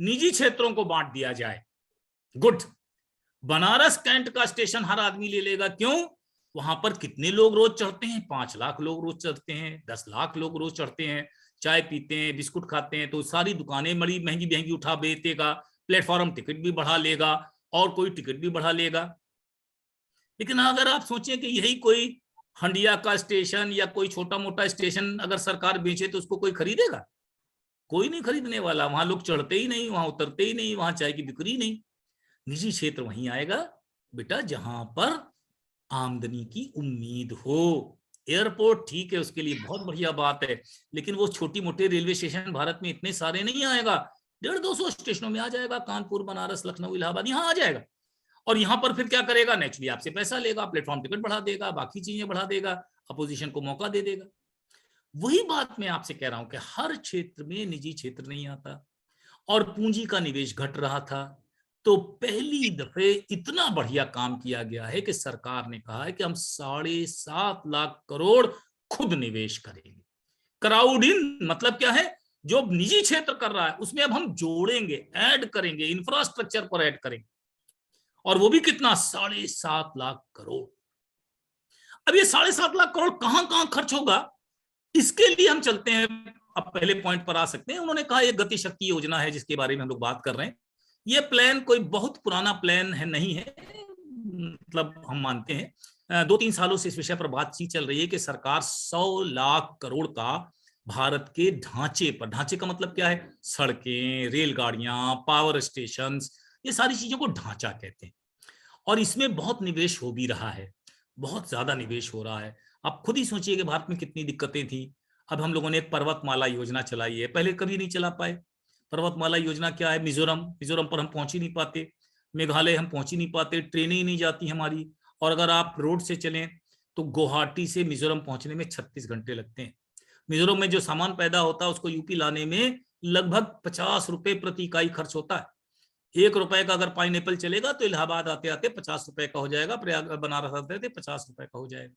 निजी क्षेत्रों को बांट दिया जाए, गुड। बनारस कैंट का स्टेशन हर आदमी ले लेगा। क्यों? वहां पर कितने लोग रोज चढ़ते हैं? 5 लाख लोग रोज चढ़ते हैं, 10 लाख लोग रोज चढ़ते हैं। चाय पीते हैं, बिस्कुट खाते हैं, तो सारी दुकानें बड़ी महंगी महंगी उठा बेचेगा। प्लेटफॉर्म टिकट भी बढ़ा लेगा और कोई टिकट भी बढ़ा लेगा। लेकिन अगर आप सोचें कि यही कोई हंडिया का स्टेशन या कोई छोटा मोटा स्टेशन अगर सरकार बेचे तो उसको कोई खरीदेगा? कोई नहीं खरीदने वाला। वहां लोग चढ़ते ही नहीं, वहां उतरते ही नहीं, वहां चाय की बिक्री नहीं। निजी क्षेत्र वहीं आएगा बेटा जहां पर आमदनी की उम्मीद हो। एयरपोर्ट ठीक है, उसके लिए बहुत बढ़िया बात है, लेकिन वो छोटी मोटे रेलवे स्टेशन भारत में इतने सारे नहीं आएगा। 150-200 स्टेशनों में आ जाएगा। कानपुर, बनारस, लखनऊ, इलाहाबाद, यहाँ आ जाएगा। और यहाँ पर फिर क्या करेगा? नेचुरली आपसे पैसा लेगा, प्लेटफॉर्म टिकट बढ़ा देगा, बाकी चीजें बढ़ा देगा, अपोजिशन को मौका दे देगा। वही बात मैं आपसे कह रहा हूं कि हर क्षेत्र में निजी क्षेत्र नहीं आता और पूंजी का निवेश घट रहा था। तो पहली दफे इतना बढ़िया काम किया गया है कि सरकार ने कहा है कि हम 7.5 लाख करोड़ खुद निवेश करेंगे। क्राउड इन मतलब क्या है? जो निजी क्षेत्र कर रहा है उसमें अब हम जोड़ेंगे, ऐड करेंगे, इंफ्रास्ट्रक्चर पर ऐड करेंगे। और वो भी कितना? 7.5 लाख करोड़। अब ये 7.5 लाख करोड़ कहां कहां खर्च होगा, इसके लिए हम चलते हैं अब पहले पॉइंट पर आ सकते हैं। उन्होंने कहा एक गति शक्ति योजना है जिसके बारे में हम लोग बात कर रहे हैं। ये प्लान कोई बहुत पुराना प्लान है नहीं है, मतलब हम मानते हैं 2-3 सालों से इस विषय पर बातचीत चल रही है कि सरकार 100 लाख करोड़ का भारत के ढांचे पर, ढांचे का मतलब क्या है, सड़कें, रेलगाड़ियां, पावर स्टेशन, ये सारी चीजों को ढांचा कहते हैं। और इसमें बहुत निवेश हो भी रहा है, बहुत ज्यादा निवेश हो रहा है। आप खुद ही सोचिए कि भारत में कितनी दिक्कतें थी। अब हम लोगों ने एक पर्वतमाला योजना चलाई है, पहले कभी नहीं चला पाए। पर्वतमाला योजना क्या है, मिजोरम पर हम पहुंच ही नहीं पाते, मेघालय हम पहुंच ही नहीं पाते, ट्रेनें ही नहीं जाती हमारी। और अगर आप रोड से चलें तो गुवाहाटी से मिजोरम पहुंचने में 36 घंटे लगते हैं। मिजोरम में जो सामान पैदा होता है उसको यूपी लाने में लगभग 50 रुपए प्रति इकाई खर्च होता है। 1 रुपए का अगर पाइनएप्पल चलेगा तो इलाहाबाद आते आते 50 रुपए का हो जाएगा, प्रयाग बनारस आते आते 50 रुपए का हो जाएगा।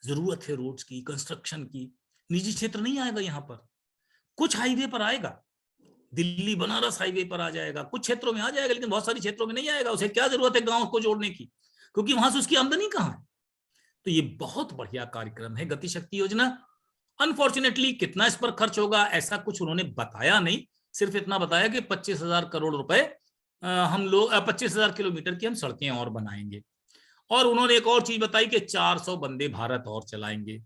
जरूरत है रोड्स की, कंस्ट्रक्शन की। निजी क्षेत्र नहीं आएगा यहाँ पर, कुछ हाईवे पर आएगा, दिल्ली बनारस हाईवे पर आ जाएगा, कुछ क्षेत्रों में आ जाएगा, लेकिन बहुत सारी क्षेत्रों में नहीं आएगा। उसे क्या जरूरत है गांव को जोड़ने की, क्योंकि वहां से उसकी आमदनी कहाँ है। तो ये बहुत बढ़िया कार्यक्रम है गति शक्ति योजना। अनफॉर्चुनेटली कितना इस पर खर्च होगा ऐसा कुछ उन्होंने बताया नहीं, सिर्फ इतना बताया कि 25,000 करोड़ रुपए हम लोग 25,000 किलोमीटर की हम सड़कें और बनाएंगे। और उन्होंने एक और चीज बताई कि 400 वंदे भारत और चलाएंगे।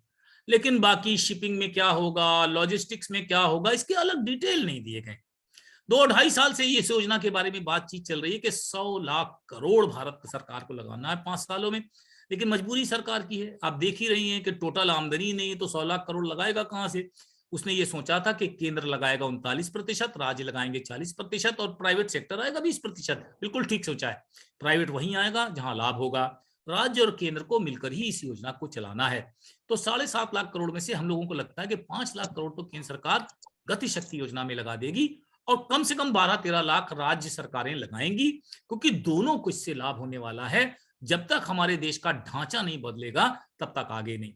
लेकिन बाकी शिपिंग में क्या होगा, लॉजिस्टिक्स में क्या होगा, इसके अलग डिटेल नहीं दिए गए। 2-2.5 साल से इस योजना के बारे में बातचीत चल रही है कि 100 लाख करोड़ भारत सरकार को लगाना है 5 सालों में, लेकिन मजबूरी सरकार की है। आप देख ही रही हैं कि टोटल आमदनी नहीं है तो 100 लाख करोड़ लगाएगा कहां से। उसने ये सोचा था कि केंद्र लगाएगा 39%, राज्य लगाएंगे 40% और प्राइवेट सेक्टर आएगा 20%। बिल्कुल ठीक सोचा है, प्राइवेट वहीं आएगा जहां लाभ होगा। राज्य और केंद्र को मिलकर ही इस योजना को चलाना है। तो 7.5 लाख करोड़ में से हम लोगों को लगता है कि 5 लाख करोड़ तो केंद्र सरकार गति शक्ति योजना में लगा देगी और कम से कम 12-13 लाख राज्य सरकारें लगाएंगी, क्योंकि दोनों को इससे लाभ होने वाला है। जब तक हमारे देश का ढांचा नहीं बदलेगा तब तक आगे नहीं।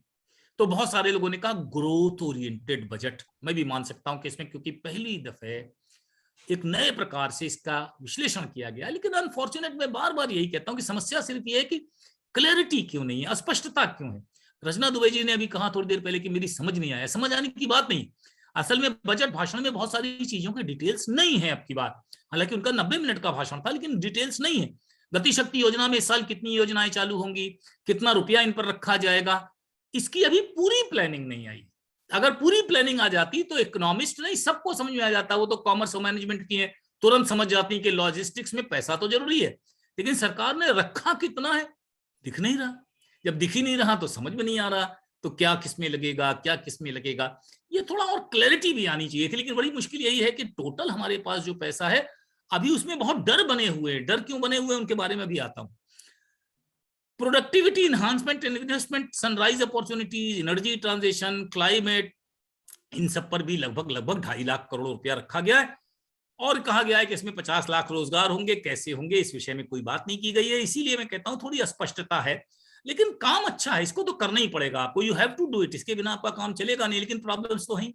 तो बहुत सारे लोगों ने कहा ग्रोथ ओरिएंटेड बजट, मैं भी मान सकता हूं कि इसमें, क्योंकि पहली दफे एक नए प्रकार से इसका विश्लेषण किया गया। लेकिन अनफॉर्चुनेट मैं बार बार यही कहता हूं कि समस्या सिर्फ ये है कि क्लैरिटी क्यों नहीं है, अस्पष्टता क्यों है। रचना दुबे जी ने अभी कहा थोड़ी देर पहले कि मेरी समझ नहीं आया। समझ आने की बात नहीं, असल में बजट भाषण में बहुत सारी चीजों की डिटेल्स नहीं है। अब की बात, हालांकि उनका 90 मिनट का भाषण था, लेकिन डिटेल्स नहीं है। गति शक्ति योजना में इस साल कितनी योजनाएं चालू होंगी, कितना रुपया इन पर रखा जाएगा, इसकी अभी पूरी प्लानिंग नहीं आई। अगर पूरी प्लानिंग आ जाती तो इकोनॉमिस्ट नहीं सबको समझ में आ जाता। वो तो कॉमर्स और मैनेजमेंट की है, तुरंत समझ जाती कि लॉजिस्टिक्स में पैसा तो जरूरी है, लेकिन सरकार ने रखा कितना है दिख नहीं रहा। जब दिख ही नहीं रहा तो समझ में नहीं आ रहा तो क्या किसमें लगेगा, क्या किसमें लगेगा। ये थोड़ा और क्लैरिटी भी आनी चाहिए थी। लेकिन बड़ी मुश्किल यही है कि टोटल हमारे पास जो पैसा है अभी उसमें बहुत डर बने हुए हैं। डर क्यों बने हुए हैं उनके बारे में भी आता हूं। Productivity enhancement, investment, sunrise opportunities, energy transition, climate, इन सब पर भी लगभग 2.5 लाख करोड़ रुपया रखा गया है। और कहा गया है कि इसमें 50 लाख रोजगार होंगे। कैसे होंगे इस विषय में कोई बात नहीं की गई है, इसीलिए मैं कहता हूं थोड़ी अस्पष्टता है। लेकिन काम अच्छा है, इसको तो करना ही पड़ेगा आपको। You have to do it, इसके बिना आपका काम चलेगा नहीं। लेकिन प्रॉब्लम्स तो हैं।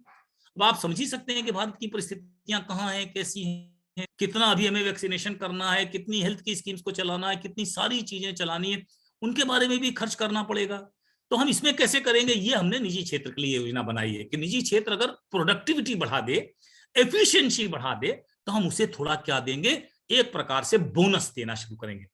अब आप समझ ही सकते हैं कि भारत की परिस्थितियां कहाँ हैं, कैसी हैं, कितना अभी हमें वैक्सीनेशन करना है, कितनी हेल्थ की स्कीम्स को चलाना है, कितनी सारी चीजें चलानी है, उनके बारे में भी खर्च करना पड़ेगा। तो हम इसमें कैसे करेंगे, ये हमने निजी क्षेत्र के लिए योजना बनाई है कि निजी क्षेत्र अगर प्रोडक्टिविटी बढ़ा दे, एफिशिएंसी बढ़ा दे, तो हम उसे थोड़ा क्या देंगे, एक प्रकार से बोनस देना शुरू करेंगे।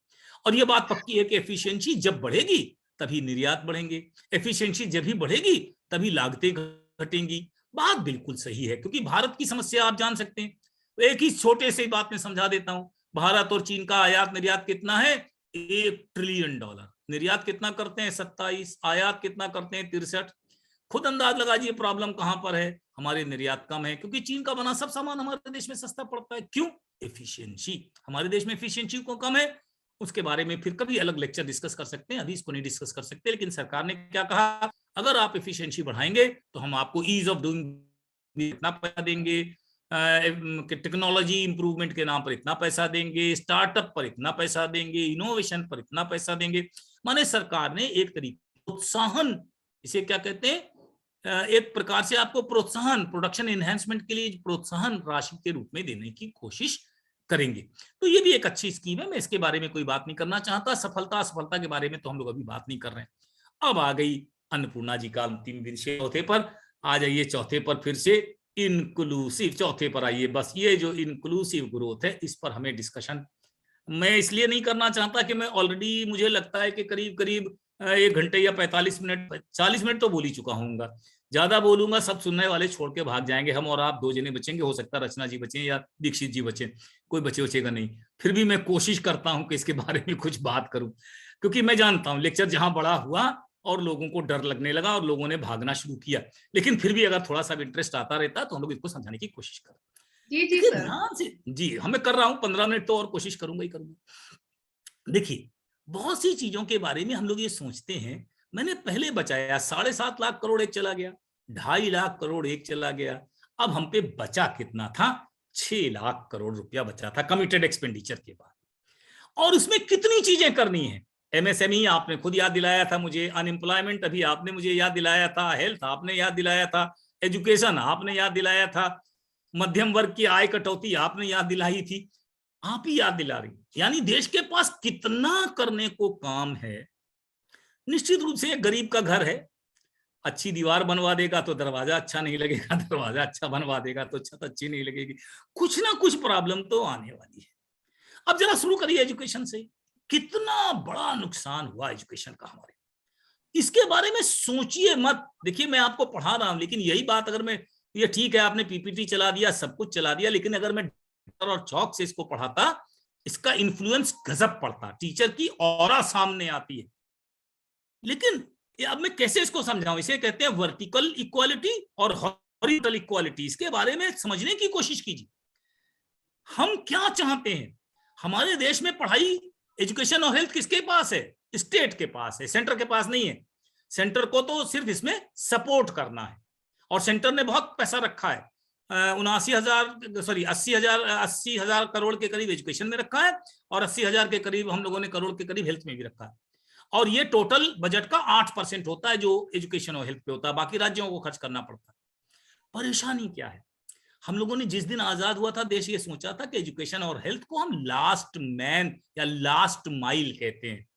और ये बात पक्की है कि एफिशिएंसी जब बढ़ेगी तभी निर्यात बढ़ेंगे, एफिशिएंसी जब भी बढ़ेगी तभी लागतें घटेंगी। बात बिल्कुल सही है, क्योंकि भारत की समस्या आप जान सकते हैं। तो एक ही छोटे से बात में समझा देता हूं। भारत और चीन का आयात निर्यात कितना है, $1 ट्रिलियन। निर्यात कितना करते हैं, 27। आयात कितना करते हैं, 63। खुद अंदाज लगाइए प्रॉब्लम कहां पर है। हमारे निर्यात कम है क्योंकि चीन का बना सब सामान हमारे देश में सस्ता पड़ता है। क्यों, एफिशिएंसी। हमारे देश में एफिशिएंसी को कम है, उसके बारे में फिर कभी अलग लेक्चर डिस्कस कर सकते हैं, अभी इसको नहीं डिस्कस कर सकते। लेकिन सरकार ने क्या कहा, अगर आप एफिशिएंसी बढ़ाएंगे तो हम आपको ईज ऑफ डूइंग इतना पैसा देंगे, टेक्नोलॉजी इंप्रूवमेंट के नाम पर इतना पैसा देंगे, स्टार्टअप पर इतना पैसा देंगे, इनोवेशन पर इतना पैसा देंगे। माने सरकार ने एक तरीके प्रोत्साहन, इसे क्या कहते हैं, एक प्रकार से आपको प्रोत्साहन, प्रोडक्शन एनहांसमेंट के लिए प्रोत्साहन राशि के रूप में देने की कोशिश करेंगे। तो ये भी एक अच्छी स्कीम है, मैं इसके बारे में कोई बात नहीं करना चाहता। सफलता असफलता के बारे में तो हम लोग अभी बात नहीं कर रहे हैं। अब आ गई अन्नपूर्णा जी का अंतिम विषय चौथे पर। आ जाइए चौथे पर फिर से। इंक्लूसिव, चौथे पर आइए। बस ये जो इंक्लूसिव ग्रोथ है, इस पर हमें डिस्कशन मैं इसलिए नहीं करना चाहता कि मैं ऑलरेडी, मुझे लगता है कि करीब करीब 1 घंटे या 45 मिनट, 40 मिनट तो बोल ही चुका हूँगा। ज्यादा बोलूंगा सब सुनने वाले छोड़ के भाग जाएंगे, हम और आप 2 जने बचेंगे, हो सकता है रचना जी बचे या दीक्षित जी बचे, कोई बचेगा नहीं। फिर भी मैं कोशिश करता हूं कि इसके बारे में कुछ बात करूं, क्योंकि मैं जानता हूं लेक्चर जहां बड़ा हुआ और लोगों को डर लगने लगा और लोगों ने भागना शुरू किया, लेकिन फिर भी अगर थोड़ा सा इंटरेस्ट आता रहता तो हम लोग इसको समझाने की कोशिश करें। जी जी सर। ध्यान से जी, हमें कर रहा हूं 15 मिनट तो और कोशिश करूंगा ही करूंगा। देखिए, बहुत सी चीजों के बारे में हम लोग ये सोचते हैं, मैंने पहले बचाया 7.5 लाख करोड़ एक चला गया, 2.5 लाख करोड़ एक चला गया, अब हम पे बचा कितना था? 6 लाख करोड़ रुपया बचा था कमिटेड एक्सपेंडिचर के बाद। और उसमें कितनी चीजें करनी है? एमएसएमई आपने खुद याद दिलाया था मुझे, अनएम्प्लॉयमेंट अभी आपने मुझे याद दिलाया था, हेल्थ आपने याद दिलाया था, एजुकेशन आपने याद दिलाया था, मध्यम वर्ग की आय कटौती आपने याद दिलाई थी, आप ही याद दिला रही। यानी देश के पास कितना करने को काम है। निश्चित रूप से एक गरीब का घर है, अच्छी दीवार बनवा देगा तो दरवाजा अच्छा नहीं लगेगा, दरवाजा अच्छा बनवा देगा तो छत अच्छी नहीं लगेगी, कुछ ना कुछ प्रॉब्लम तो आने वाली है। अब जरा शुरू करिए एजुकेशन से। कितना बड़ा नुकसान हुआ एजुकेशन का हमारे, इसके बारे में सोचिए मत। देखिए, मैं आपको पढ़ा रहा हूं, लेकिन यही बात अगर मैं, ये ठीक है आपने पीपीटी चला दिया, सब कुछ चला दिया, लेकिन अगर मैं और चौक से इसको पढ़ाता, इसका इन्फ्लुएंस गजब पड़ता, टीचर की ऑरा सामने आती है। लेकिन अब मैं कैसे इसको समझाऊं? इसे कहते हैं वर्टिकल इक्वालिटी और हॉरिजॉन्टल इक्वालिटी। इसके बारे में समझने की कोशिश कीजिए, हम क्या चाहते हैं। हमारे देश में पढ़ाई, एजुकेशन और हेल्थ किसके पास है? स्टेट के पास है, सेंटर के पास नहीं है। सेंटर को तो सिर्फ इसमें सपोर्ट करना है, और सेंटर ने बहुत पैसा रखा है, 80,000 करोड़ के करीब एजुकेशन में रखा है, और 80,000 के करीब हम लोगों ने करोड़ के करीब हेल्थ में भी रखा है। और ये टोटल बजट का 8% होता है जो एजुकेशन और हेल्थ पे होता है, बाकी राज्यों को खर्च करना पड़ता है। परेशानी क्या है? हम लोगों ने जिस दिन आजाद हुआ था देश, ये सोचा था कि एजुकेशन और हेल्थ को हम लास्ट मैन या लास्ट माइल कहते हैं।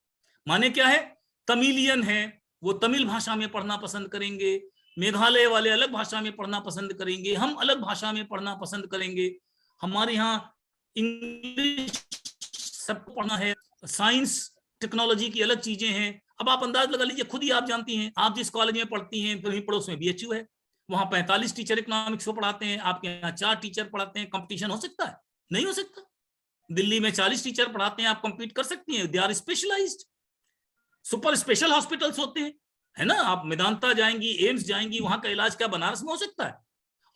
माने क्या है? तमिलियन है, वो तमिल भाषा में पढ़ना पसंद करेंगे, मेघालय वाले अलग भाषा में पढ़ना पसंद करेंगे, हम अलग भाषा में पढ़ना पसंद करेंगे, हमारे यहाँ इंग्लिश सबको पढ़ना है, साइंस टेक्नोलॉजी की अलग चीजें हैं। अब आप अंदाज लगा लीजिए, खुद ही आप जानती हैं, आप जिस कॉलेज में पढ़ती हैं वहीं पड़ोस में बीएचयू है, वहां 45 टीचर इकोनॉमिक्स को पढ़ाते हैं, आपके यहाँ 4 टीचर पढ़ाते हैं। कंपटीशन हो सकता है? नहीं हो सकता। दिल्ली में 40 टीचर पढ़ाते हैं, आप कंपीट कर सकती हैं? They are specialised, super special hospitals होते हैं, है ना। आप मेदांता जाएंगी, एम्स जाएंगी, वहां का इलाज क्या बनारस में हो सकता है?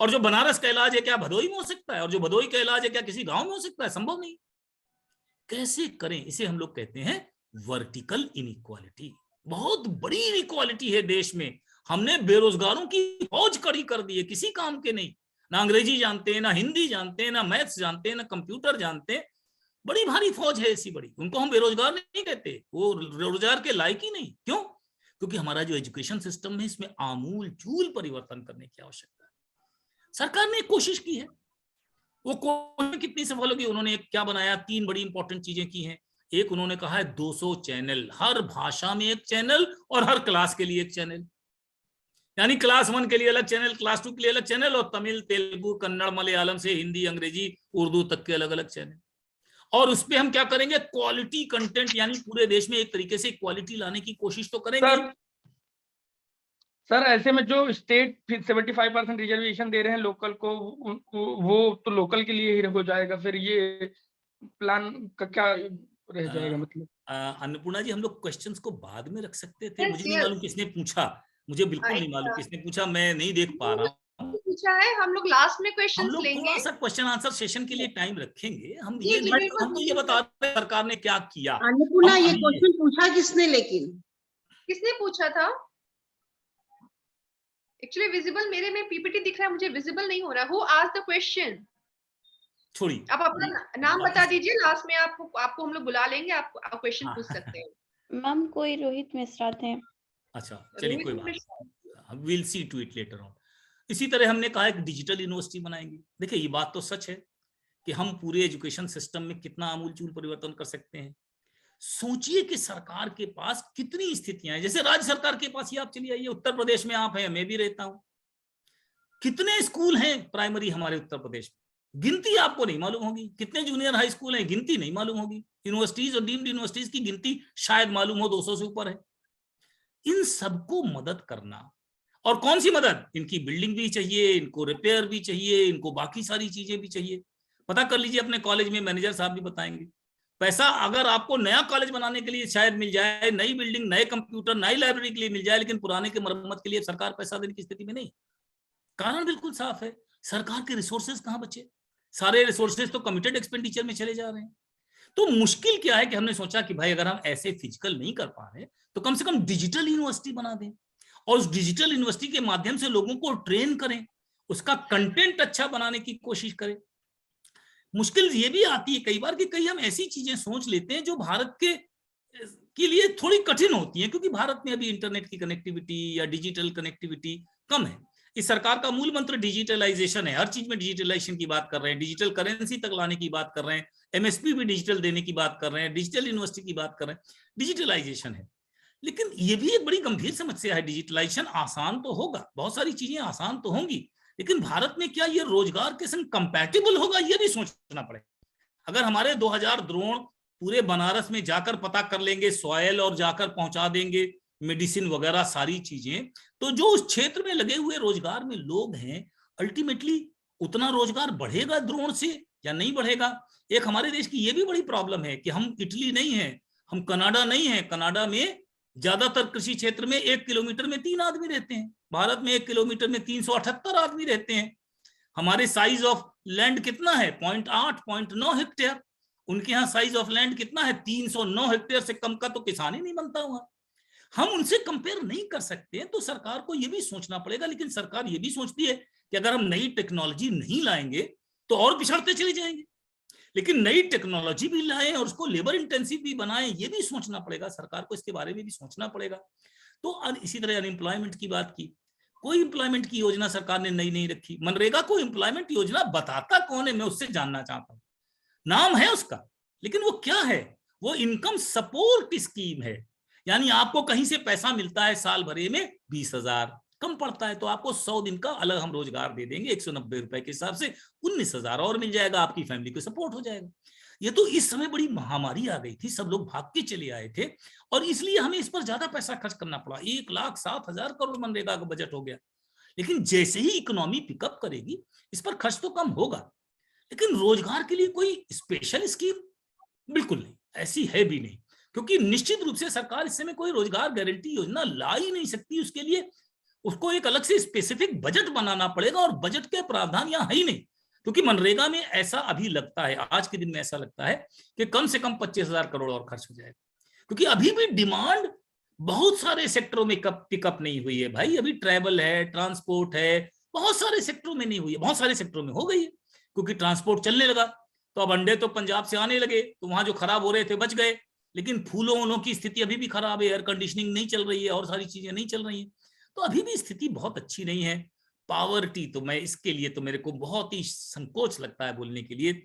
और जो बनारस का इलाज है क्या भदोही में हो सकता है? और जो भदोही का इलाज है क्या किसी गांव में हो सकता है? संभव नहीं। कैसे करें? इसे हम लोग कहते हैं वर्टिकल इनइक्वालिटी। बहुत बड़ी इनइक्वालिटी है देश में। हमने बेरोजगारों की फौज खड़ी कर दी है, किसी काम के नहीं, ना अंग्रेजी जानते हैं, ना हिंदी जानते हैं, ना मैथ्स जानते हैं, ना कंप्यूटर जानते हैं। बड़ी भारी फौज है ऐसी बड़ी, उनको हम बेरोजगार नहीं कहते, वो रोजगार के लायक ही नहीं। क्यों? क्योंकि हमारा जो एजुकेशन सिस्टम है इसमें आमूल चूल परिवर्तन करने की आवश्यकता है। सरकार ने कोशिश की है, वो कोशिश कितनी सफल होगी? उन्होंने क्या बनाया? 3 बड़ी इंपॉर्टेंट चीजें की हैं। एक उन्होंने कहा है 200 चैनल, हर भाषा में एक चैनल और हर क्लास के लिए एक चैनल। यानी क्लास 1 के लिए अलग चैनल, क्लास 2 के लिए अलग चैनल, और तमिल, तेलुगु, कन्नड़, मलयालम से हिंदी, अंग्रेजी, उर्दू तक के अलग अलग चैनल। और उस पे हम क्या करेंगे? क्वालिटी कंटेंट, यानी पूरे देश में एक तरीके से क्वालिटी लाने की कोशिश तो करेंगे। सर ऐसे में जो स्टेट 75% रिजर्वेशन दे रहे हैं लोकल को, वो तो लोकल के लिए ही हो जाएगा, फिर ये प्लान का क्या रह जाएगा? मतलब अन्नपूर्णा जी, हम लोग क्वेश्चंस को बाद में रख सकते थे। मुझे नहीं मालूम किसने पूछा, मुझे बिल्कुल नहीं मालूम किसने पूछा, मैं नहीं देख पा रहा हूँ। पूछा है, हम लोग लास्ट में हम क्वेश्चंस लोग लेंगे। थोड़ा सा क्वेश्चन आंसर सेशन के लिए टाइम रखेंगे। हम जी, ये जी, नहीं, हम तो ये बता रहे हैं सरकार ने क्या किया। अन्नपूर्णा, ये क्वेश्चन पूछा किसने? लेकिन किसने पूछा था? एक्चुअली विजिबल मेरे में पीपीटी दिख रहा है, मुझे विजिबल नहीं हो रहा। Who asked the question? छोड़िए, आप अपना नाम बता दीजिए, लास्ट में आपको हम लोग बुला लेंगे, आप क्वेश्चन पूछ सकते हैं। मैम कोई रोहित मिश्रा थे। अच्छा चलिए, कोई बात नहीं, will see to it later on. इसी तरह हमने कहा एक डिजिटल यूनिवर्सिटी बनाएंगे। देखिए, ये बात तो सच है कि हम पूरे एजुकेशन सिस्टम में कितना आमूलचूल परिवर्तन कर सकते हैं। सोचिए कि सरकार के पास कितनी स्थितियां हैं। जैसे राज्य सरकार के पास ही आप चलिए आइए, उत्तर प्रदेश में आप हैं, मैं भी रहता हूं, कितने स्कूल हैं प्राइमरी हमारे उत्तर प्रदेश में, गिनती आपको नहीं मालूम होगी। कितने जूनियर हाई स्कूल हैं, गिनती नहीं मालूम होगी। यूनिवर्सिटीज और डीम्ड यूनिवर्सिटीज की गिनती शायद मालूम हो, 200 से ऊपर है। इन सबको मदद करना, और कौन सी मदद, इनकी बिल्डिंग भी चाहिए, इनको रिपेयर भी चाहिए, इनको बाकी सारी चीजें भी चाहिए। पता कर लीजिए अपने कॉलेज में, मैनेजर साहब भी बताएंगे। पैसा अगर आपको नया कॉलेज बनाने के लिए शायद मिल जाए, नई बिल्डिंग, नए कंप्यूटर, नई लाइब्रेरी के लिए मिल जाए, लेकिन पुराने के मरम्मत के लिए सरकार पैसा देने की स्थिति में नहीं। कारण बिल्कुल साफ है, सरकार के रिसोर्सेज कहां बचे? सारे रिसोर्सेज तो कमिटेड एक्सपेंडिचर में चले जा रहे हैं। तो मुश्किल क्या है कि हमने सोचा कि भाई अगर हम ऐसे फिजिकल नहीं कर पा रहे तो कम से कम डिजिटल यूनिवर्सिटी बना दें, और उस डिजिटल यूनिवर्सिटी के माध्यम से लोगों को ट्रेन करें, उसका कंटेंट अच्छा बनाने की कोशिश करें। मुश्किल ये भी आती है कई बार कि कई हम ऐसी चीजें सोच लेते हैं जो भारत के लिए थोड़ी कठिन होती हैं, क्योंकि भारत में अभी इंटरनेट की कनेक्टिविटी या डिजिटल कनेक्टिविटी कम है। इस सरकार का मूल मंत्र डिजिटलाइजेशन है, हर चीज में डिजिटलाइजेशन की बात कर रहे हैं, डिजिटल करेंसी तक लाने की बात कर रहे हैं, एमएसपी भी डिजिटल देने की बात कर रहे हैं, डिजिटल यूनिवर्सिटी की बात कर रहे हैं, डिजिटलाइजेशन है। लेकिन ये भी एक बड़ी गंभीर समस्या है। डिजिटलाइजेशन आसान तो होगा, बहुत सारी चीजें आसान तो होंगी, लेकिन भारत में क्या ये रोजगार के संग कंपैटिबल होगा, ये भी सोचना पड़ेगा। अगर हमारे 2000 ड्रोन पूरे बनारस में जाकर पता कर लेंगे सॉयल और जाकर पहुंचा देंगे मेडिसिन वगैरह सारी चीजें, तो जो उस क्षेत्र में लगे हुए रोजगार में लोग हैं, अल्टीमेटली उतना रोजगार बढ़ेगा ड्रोन से या नहीं बढ़ेगा? एक हमारे देश की ये भी बड़ी प्रॉब्लम है कि हम इटली नहीं है, हम कनाडा नहीं है। कनाडा में ज्यादातर कृषि क्षेत्र में 1 किलोमीटर में 3 आदमी रहते हैं, भारत में 1 किलोमीटर में 378 आदमी रहते हैं। हमारे साइज ऑफ लैंड कितना है? 0.9 हेक्टेयर। उनके यहाँ साइज ऑफ लैंड कितना है? 309 हेक्टेयर से कम का तो किसान ही नहीं बनता हुआ। हम उनसे कंपेयर नहीं कर सकते, तो सरकार को यह भी सोचना पड़ेगा। लेकिन सरकार ये भी सोचती है कि अगर हम नई टेक्नोलॉजी नहीं लाएंगे तो और पिछड़ते चले जाएंगे। लेकिन नई टेक्नोलॉजी भी लाएं और उसको लेबर इंटेंसिव भी बनाएं, ये भी सोचना पड़ेगा सरकार को, इसके बारे में भी सोचना पड़ेगा। तो इसी तरह अनएम्प्लॉयमेंट की बात की, कोई एम्प्लॉयमेंट की योजना सरकार ने नई नहीं रखी। मनरेगा को एम्प्लॉयमेंट योजना बताता कौन है, मैं उससे जानना चाहता हूं। नाम है उसका, लेकिन वो क्या है? वो इनकम सपोर्ट स्कीम है, यानी आपको कहीं से पैसा मिलता है साल भरे में 20,000, कम पड़ता है तो आपको 100 दिन का अलग हम रोजगार दे देंगे, 190 रुपए के हिसाब से 19,000 और मिल जाएगा, आपकी फैमिली को सपोर्ट हो जाएगा। ये तो इस समय बड़ी महामारी आ गई थी, सब लोग भाग के चले आए थे और इसलिए हमें इस पर ज्यादा पैसा खर्च करना पड़ा। 1,07,000 करोड़ मनरेगा का बजट हो गया। लेकिन जैसे ही इकोनॉमी पिकअप करेगी इस पर खर्च तो कम होगा। लेकिन रोजगार के लिए कोई स्पेशल स्कीम बिल्कुल नहीं, ऐसी है भी नहीं, क्योंकि निश्चित रूप से सरकार इस समय कोई रोजगार गारंटी योजना ला ही नहीं सकती। उसके लिए उसको एक अलग से स्पेसिफिक बजट बनाना पड़ेगा और बजट के प्रावधान यहाँ है ही नहीं। क्योंकि मनरेगा में ऐसा अभी लगता है, आज के दिन में ऐसा लगता है कि कम से कम 25,000 करोड़ और खर्च हो जाएगा, क्योंकि अभी भी डिमांड बहुत सारे सेक्टरों में पिकअप नहीं हुई है भाई। अभी ट्रैवल है, ट्रांसपोर्ट है, बहुत सारे सेक्टरों में नहीं हुई है, बहुत सारे सेक्टरों में हो गई है, क्योंकि ट्रांसपोर्ट चलने लगा तो अब अंडे तो पंजाब से आने लगे, तो वहां जो खराब हो रहे थे बच गए। लेकिन फूलों की स्थिति अभी भी खराब है, एयर कंडीशनिंग नहीं चल रही है और सारी चीजें नहीं चल रही है, तो अभी भी स्थिति बहुत अच्छी नहीं है। पावर्टी तो मैं इसके लिए तो मेरे को बहुत ही संकोच लगता है बोलने के लिए।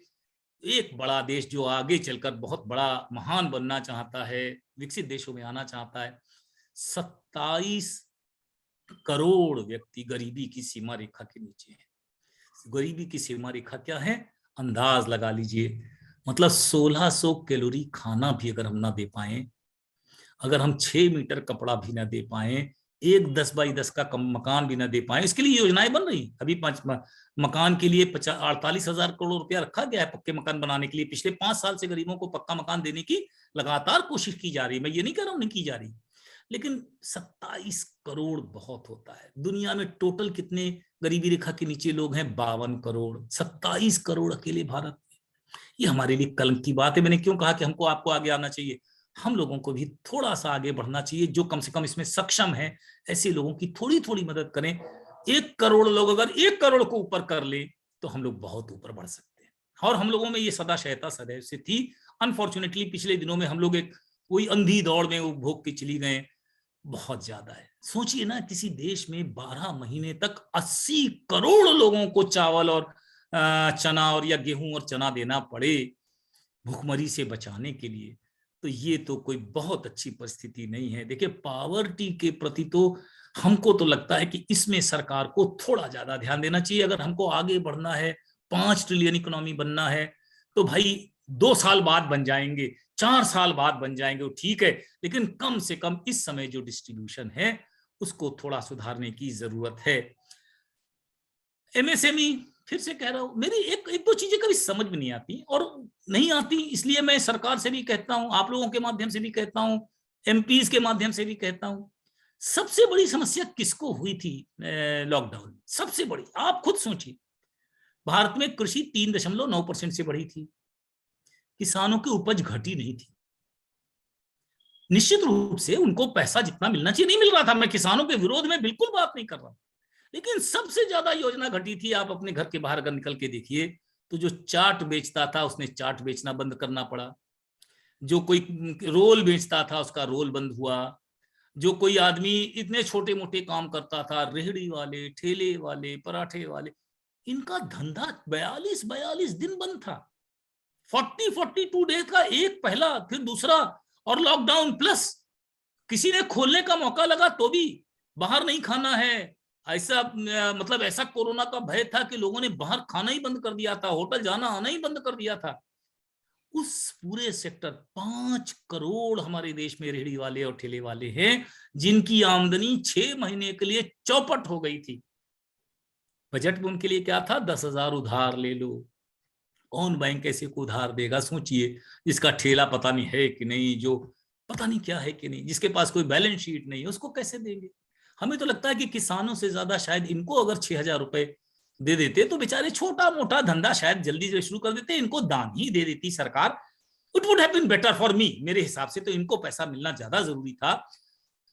एक बड़ा देश जो आगे चलकर बहुत बड़ा महान बनना चाहता है, विकसित देशों में आना चाहता है, 27 करोड़ व्यक्ति गरीबी की सीमा रेखा के नीचे है। गरीबी की सीमा रेखा क्या है अंदाज लगा लीजिए, मतलब 1600 कैलोरी खाना भी अगर हम ना दे पाए, अगर हम 6 मीटर कपड़ा भी ना दे पाए, एक 10 बाई 10 का कम मकान भी ना दे पाए, इसके लिए योजनाएं बन रही। अभी मकान के लिए 48,000 करोड़ रुपया रखा गया है पक्के मकान बनाने के लिए। पिछले 5 साल से गरीबों को पक्का मकान देने की लगातार कोशिश की जा रही है, मैं ये नहीं कह रहा हूं नहीं की जा रही, लेकिन 27 करोड़ बहुत होता है। दुनिया में टोटल कितने गरीबी रेखा के नीचे लोग हैं? 52 करोड़। 27 करोड़ अकेले भारत में, ये हमारे लिए कलंक की बात है। मैंने क्यों कहा कि हमको आपको आगे आना चाहिए, हम लोगों को भी थोड़ा सा आगे बढ़ना चाहिए। जो कम से कम इसमें सक्षम है ऐसे लोगों की थोड़ी थोड़ी मदद करें। 1 करोड़ लोग अगर 1 करोड़ को ऊपर कर ले तो हम लोग बहुत ऊपर बढ़ सकते हैं। और हम लोगों में ये सदाशयता सदैव से थी। अनफॉर्चुनेटली पिछले दिनों में हम लोग एक कोई अंधी दौड़ में उपभोग के चली गए, बहुत ज्यादा है। सोचिए ना, किसी देश में 12 महीने तक 80 करोड़ लोगों को चावल और चना और या गेहूं और चना देना पड़े भूखमरी से बचाने के लिए, तो ये तो कोई बहुत अच्छी परिस्थिति नहीं है। देखिए, पावर्टी के प्रति तो हमको तो लगता है कि इसमें सरकार को थोड़ा ज्यादा ध्यान देना चाहिए। अगर हमको आगे बढ़ना है, 5 ट्रिलियन इकोनॉमी बनना है, तो भाई 2 साल बाद बन जाएंगे, 4 साल बाद बन जाएंगे, वो ठीक है, लेकिन कम से कम इस समय जो डिस्ट्रीब्यूशन है उसको थोड़ा सुधारने की जरूरत है। एमएसएमई, फिर से कह रहा हूं, मेरी एक दो चीजें कभी समझ में नहीं आती, और नहीं आती इसलिए मैं सरकार से भी कहता हूं, आप लोगों के माध्यम से भी कहता हूं, एमपीज के माध्यम से भी कहता हूं, सबसे बड़ी समस्या किसको हुई थी लॉकडाउन में? सबसे बड़ी, आप खुद सोचिए, भारत में कृषि 3.9% से बढ़ी थी, किसानों की उपज घटी नहीं थी। निश्चित रूप से उनको पैसा जितना मिलना चाहिए नहीं मिल रहा था, मैं किसानों के विरोध में बिल्कुल बात नहीं कर रहा, लेकिन सबसे ज्यादा योजना घटी थी। आप अपने घर के बाहर अगर निकल के देखिए तो जो चाट बेचता था उसने चाट बेचना बंद करना पड़ा, जो कोई रोल बेचता था उसका रोल बंद हुआ, जो कोई आदमी इतने छोटे मोटे काम करता था, रेहड़ी वाले, ठेले वाले, पराठे वाले, इनका धंधा 42 दिन बंद था। 42 डेज का एक पहला, फिर दूसरा, और लॉकडाउन प्लस किसी ने खोलने का मौका लगा तो भी बाहर नहीं खाना है, ऐसा मतलब ऐसा कोरोना का भय था कि लोगों ने बाहर खाना ही बंद कर दिया था, होटल जाना आना ही बंद कर दिया था। उस पूरे सेक्टर 5 करोड़ हमारे देश में रेहड़ी वाले और ठेले वाले हैं जिनकी आमदनी 6 महीने के लिए चौपट हो गई थी। बजट में उनके लिए क्या था? 10,000 उधार ले लो। कौन बैंक ऐसे को उधार देगा? सोचिए, जिसका ठेला पता नहीं है कि नहीं, जो पता नहीं क्या है कि नहीं, जिसके पास कोई बैलेंस शीट नहीं है, उसको कैसे देंगे? हमें तो लगता है कि किसानों से ज्यादा शायद इनको अगर 6,000 रुपए दे देते तो बेचारे छोटा मोटा धंधा शायद जल्दी से शुरू कर देते, इनको दान ही दे देती सरकार, it would have been better for me. मेरे हिसाब से तो इनको पैसा मिलना ज्यादा जरूरी था।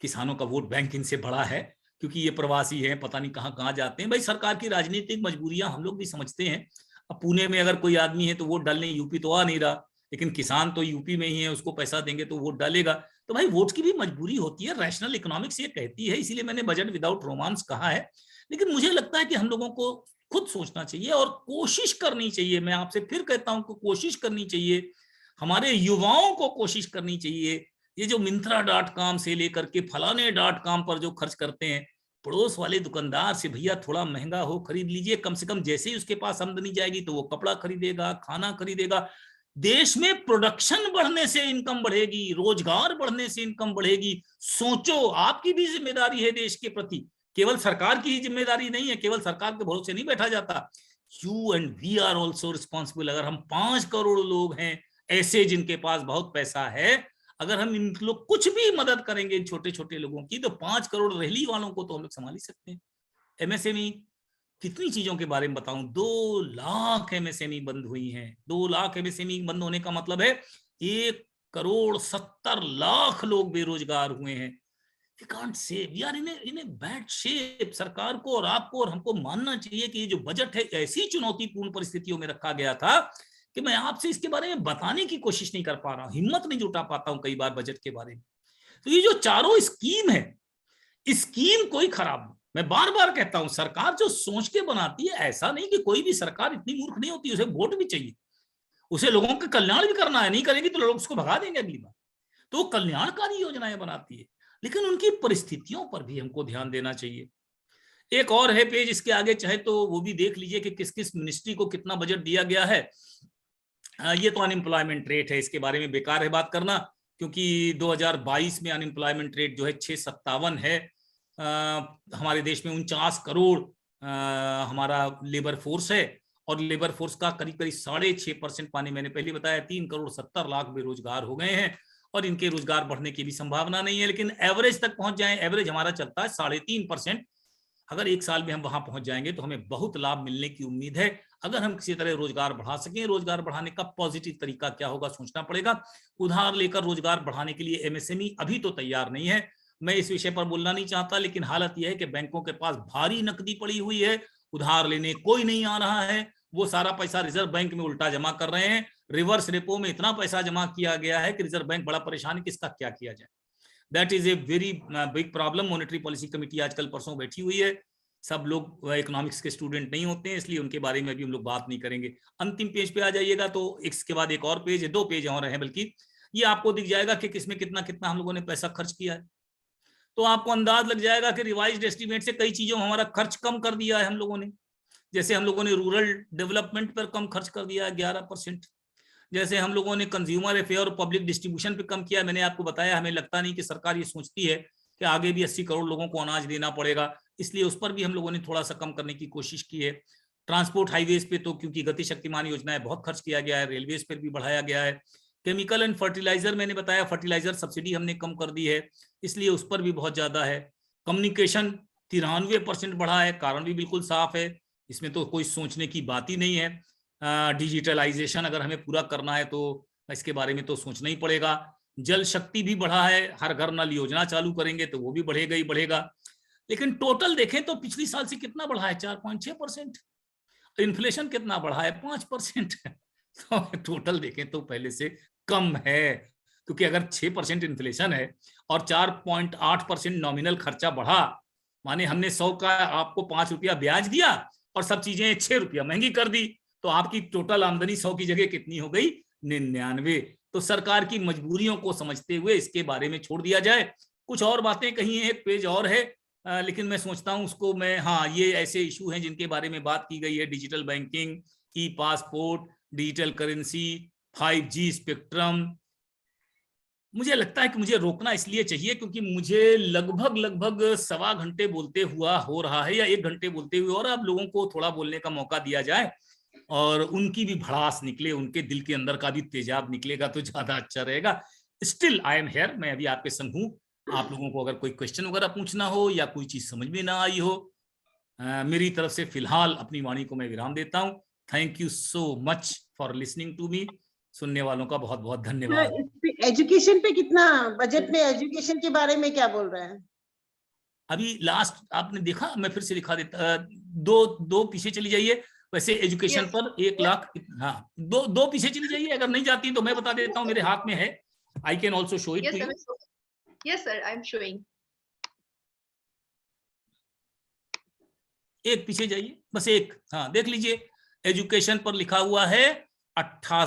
किसानों का वोट बैंक इनसे बड़ा है क्योंकि ये प्रवासी हैं, पता नहीं कहाँ कहाँ जाते हैं। भाई सरकार की राजनीतिक मजबूरियां हम लोग भी समझते हैं। अब पुणे में अगर कोई आदमी है तो वोट डालने यूपी तो आ नहीं रहा, लेकिन किसान तो यूपी में ही है, उसको पैसा देंगे तो वोट डालेगा। तो भाई वोट की भी मजबूरी होती है, रैशनल इकोनॉमिक्स ये कहती है, इसीलिए मैंने बजट विदाउट रोमांस कहा है। लेकिन मुझे लगता है कि हम लोगों को खुद सोचना चाहिए और कोशिश करनी चाहिए। मैं आपसे फिर कहता हूं कि कोशिश करनी चाहिए, हमारे युवाओं को कोशिश करनी चाहिए। ये जो Myntra.com से लेकर के फलाने.com पर जो खर्च करते हैं, पड़ोस वाले दुकानदार से भैया थोड़ा महंगा हो खरीद लीजिए, कम से कम जैसे ही उसके पास आमदनी जाएगी तो वो कपड़ा खरीदेगा, खाना खरीदेगा। देश में प्रोडक्शन बढ़ने से इनकम बढ़ेगी, रोजगार बढ़ने से इनकम बढ़ेगी। सोचो, आपकी भी जिम्मेदारी है देश के प्रति, केवल सरकार की ही जिम्मेदारी नहीं है, केवल सरकार के भरोसे नहीं बैठा जाता। You and we are also responsible. अगर हम 5 करोड़ लोग हैं ऐसे जिनके पास बहुत पैसा है, अगर हम इन लोग कुछ भी मदद करेंगे इन छोटे छोटे लोगों की, तो 5 करोड़ रेहड़ी वालों को तो हम लोग संभाल ही सकते हैं। एमएसएमई, कितनी चीजों के बारे में बताऊं, 2 लाख एमएसएमई बंद हुई हैं। 2 लाख एमएसएमई बंद होने का मतलब है 1,70,00,000 लोग बेरोजगार हुए हैं। We can't say, we are in a bad shape। सरकार को और आपको और हमको मानना चाहिए कि ये जो बजट है ऐसी चुनौतीपूर्ण परिस्थितियों में रखा गया था कि मैं आपसे इसके बारे में बताने की कोशिश नहीं कर पा रहा हूं, हिम्मत नहीं जुटा पाता हूं कई बार बजट के बारे में। तो ये जो चारों स्कीम है, स्कीम कोई खराब, मैं बार बार कहता हूं, सरकार जो सोच के बनाती है, ऐसा नहीं कि कोई भी सरकार इतनी मूर्ख नहीं होती, उसे वोट भी चाहिए, उसे लोगों का कल्याण भी करना है, नहीं करेगी तो लोग उसको भगा देंगे अगली बार। तो वो कल्याणकारी योजनाएं बनाती है, लेकिन उनकी परिस्थितियों पर भी हमको ध्यान देना चाहिए। एक और है पेज इसके आगे, चाहे तो वो भी देख लीजिए कि किस किस मिनिस्ट्री को कितना बजट दिया गया है। ये तो अनएम्प्लॉयमेंट रेट है, इसके बारे में बेकार है बात करना, क्योंकि 2022 में अनएम्प्लॉयमेंट रेट जो है 6.57 है। हमारे देश में 49 करोड़ हमारा लेबर फोर्स है, और लेबर फोर्स का करीब करीब 6.5% पाने, मैंने पहले बताया 3,70,00,000 बेरोजगार हो गए हैं, और इनके रोजगार बढ़ने की भी संभावना नहीं है। लेकिन एवरेज तक पहुंच जाए, एवरेज हमारा चलता है 3.5%। अगर एक साल में हम वहां पहुंच जाएंगे तो हमें बहुत लाभ मिलने की उम्मीद है। अगर हम किसी तरह रोजगार बढ़ा सकें, रोजगार बढ़ाने का पॉजिटिव तरीका क्या होगा सोचना पड़ेगा। उधार लेकर रोजगार बढ़ाने के लिए एमएसएमई अभी तो तैयार नहीं है। मैं इस विषय पर बोलना नहीं चाहता, लेकिन हालत यह है कि बैंकों के पास भारी नकदी पड़ी हुई है, उधार लेने कोई नहीं आ रहा है, वो सारा पैसा रिजर्व बैंक में उल्टा जमा कर रहे हैं। रिवर्स रेपो में इतना पैसा जमा किया गया है कि रिजर्व बैंक बड़ा परेशान है कि इसका क्या किया जाए। That is a very big problem. Monetary policy committee आजकल परसों बैठी हुई है, सब लोग इकोनॉमिक्स के स्टूडेंट नहीं होते हैं, इसलिए उनके बारे में भी हम लोग बात नहीं करेंगे। अंतिम पेज पे आ जाइएगा तो इसके बाद एक और पेज है, 2 पेज और हैं बल्कि, ये आपको दिख जाएगा कि किसमें कितना कितना हम लोगों ने पैसा खर्च किया है। तो आपको अंदाज लग जाएगा कि रिवाइज्ड एस्टीमेट से कई चीजों में हमारा खर्च कम कर दिया है हम लोगों ने। जैसे हम लोगों ने रूरल डेवलपमेंट पर कम खर्च कर दिया है 11%, जैसे हम लोगों ने कंज्यूमर अफेयर और पब्लिक डिस्ट्रीब्यूशन पे कम किया। मैंने आपको बताया हमें लगता नहीं कि सरकार ये सोचती है कि आगे भी 80 करोड़ लोगों को अनाज देना पड़ेगा, इसलिए उस पर भी हम लोगों ने थोड़ा सा कम करने की कोशिश की है। ट्रांसपोर्ट हाईवेज पे तो क्योंकि गति शक्तिमान योजना है बहुत खर्च किया गया है, रेलवेज पर भी बढ़ाया गया है। केमिकल एंड फर्टिलाइजर मैंने बताया, फर्टिलाइजर सब्सिडी हमने कम कर दी है, इसलिए उस पर भी बहुत ज्यादा है। कम्युनिकेशन 93% बढ़ा है, कारण भी बिल्कुल साफ है, इसमें तो कोई सोचने की बात ही नहीं है। डिजिटलाइजेशन अगर हमें पूरा करना है तो इसके बारे में तो सोचना ही पड़ेगा। जल शक्ति भी बढ़ा है, हर घर नल योजना चालू करेंगे तो वो भी बढ़ेगा ही बढ़ेगा। लेकिन टोटल देखें तो पिछली साल से कितना बढ़ा है, 4.6%। इन्फ्लेशन कितना बढ़ा है, 5%। तो टोटल देखें तो पहले से कम है, क्योंकि अगर 6% इन्फ्लेशन है और 4.8% नॉमिनल खर्चा बढ़ा, माने हमने 100 का आपको 5 रुपया ब्याज दिया और सब चीजें 6 रुपया महंगी कर दी, तो आपकी टोटल आमदनी 100 की जगह कितनी हो गई, 99। तो सरकार की मजबूरियों को समझते हुए इसके बारे में छोड़ दिया जाए। कुछ और बातें कही हैं, एक पेज और है, लेकिन मैं सोचता हूं उसको मैं, हाँ ये ऐसे इशू हैं जिनके बारे में बात की गई है, digital banking, e passport, digital currency, 5G spectrum. मुझे लगता है कि मुझे रोकना इसलिए चाहिए क्योंकि मुझे लगभग 1.25 घंटे बोलते हुआ हो रहा है, या 1 घंटे बोलते हुए, और अब लोगों को थोड़ा बोलने का मौका दिया जाए और उनकी भी भड़ास निकले, उनके दिल के अंदर का भी तेजाब निकलेगा तो ज्यादा अच्छा रहेगा। स्टिल आई एम हियर, मैं अभी आपके संग हूँ। आप लोगों को अगर कोई क्वेश्चन वगैरह पूछना हो या कोई चीज समझ में ना आई हो, मेरी तरफ से फिलहाल अपनी वाणी को मैं विराम देता हूँ। Thank you so much for listening to me. सुनने वालों का बहुत बहुत धन्यवाद। एजुकेशन पे कितना, बजट में एजुकेशन के बारे में क्या बोल रहे हैं? अभी लास्ट आपने देखा, मैं फिर से लिखा देता, दो पीछे चली जाइए। वैसे एजुकेशन पर 1 लाख, हाँ दो पीछे चली जाइए, अगर नहीं जाती तो मैं बता देता हूँ, मेरे हाथ में है, I can also show it to you. Yes sir, I am showing. एक पीछे जाइए, बस एक, हाँ देख लीजिए, एजुकेशन पर लिखा हुआ है 88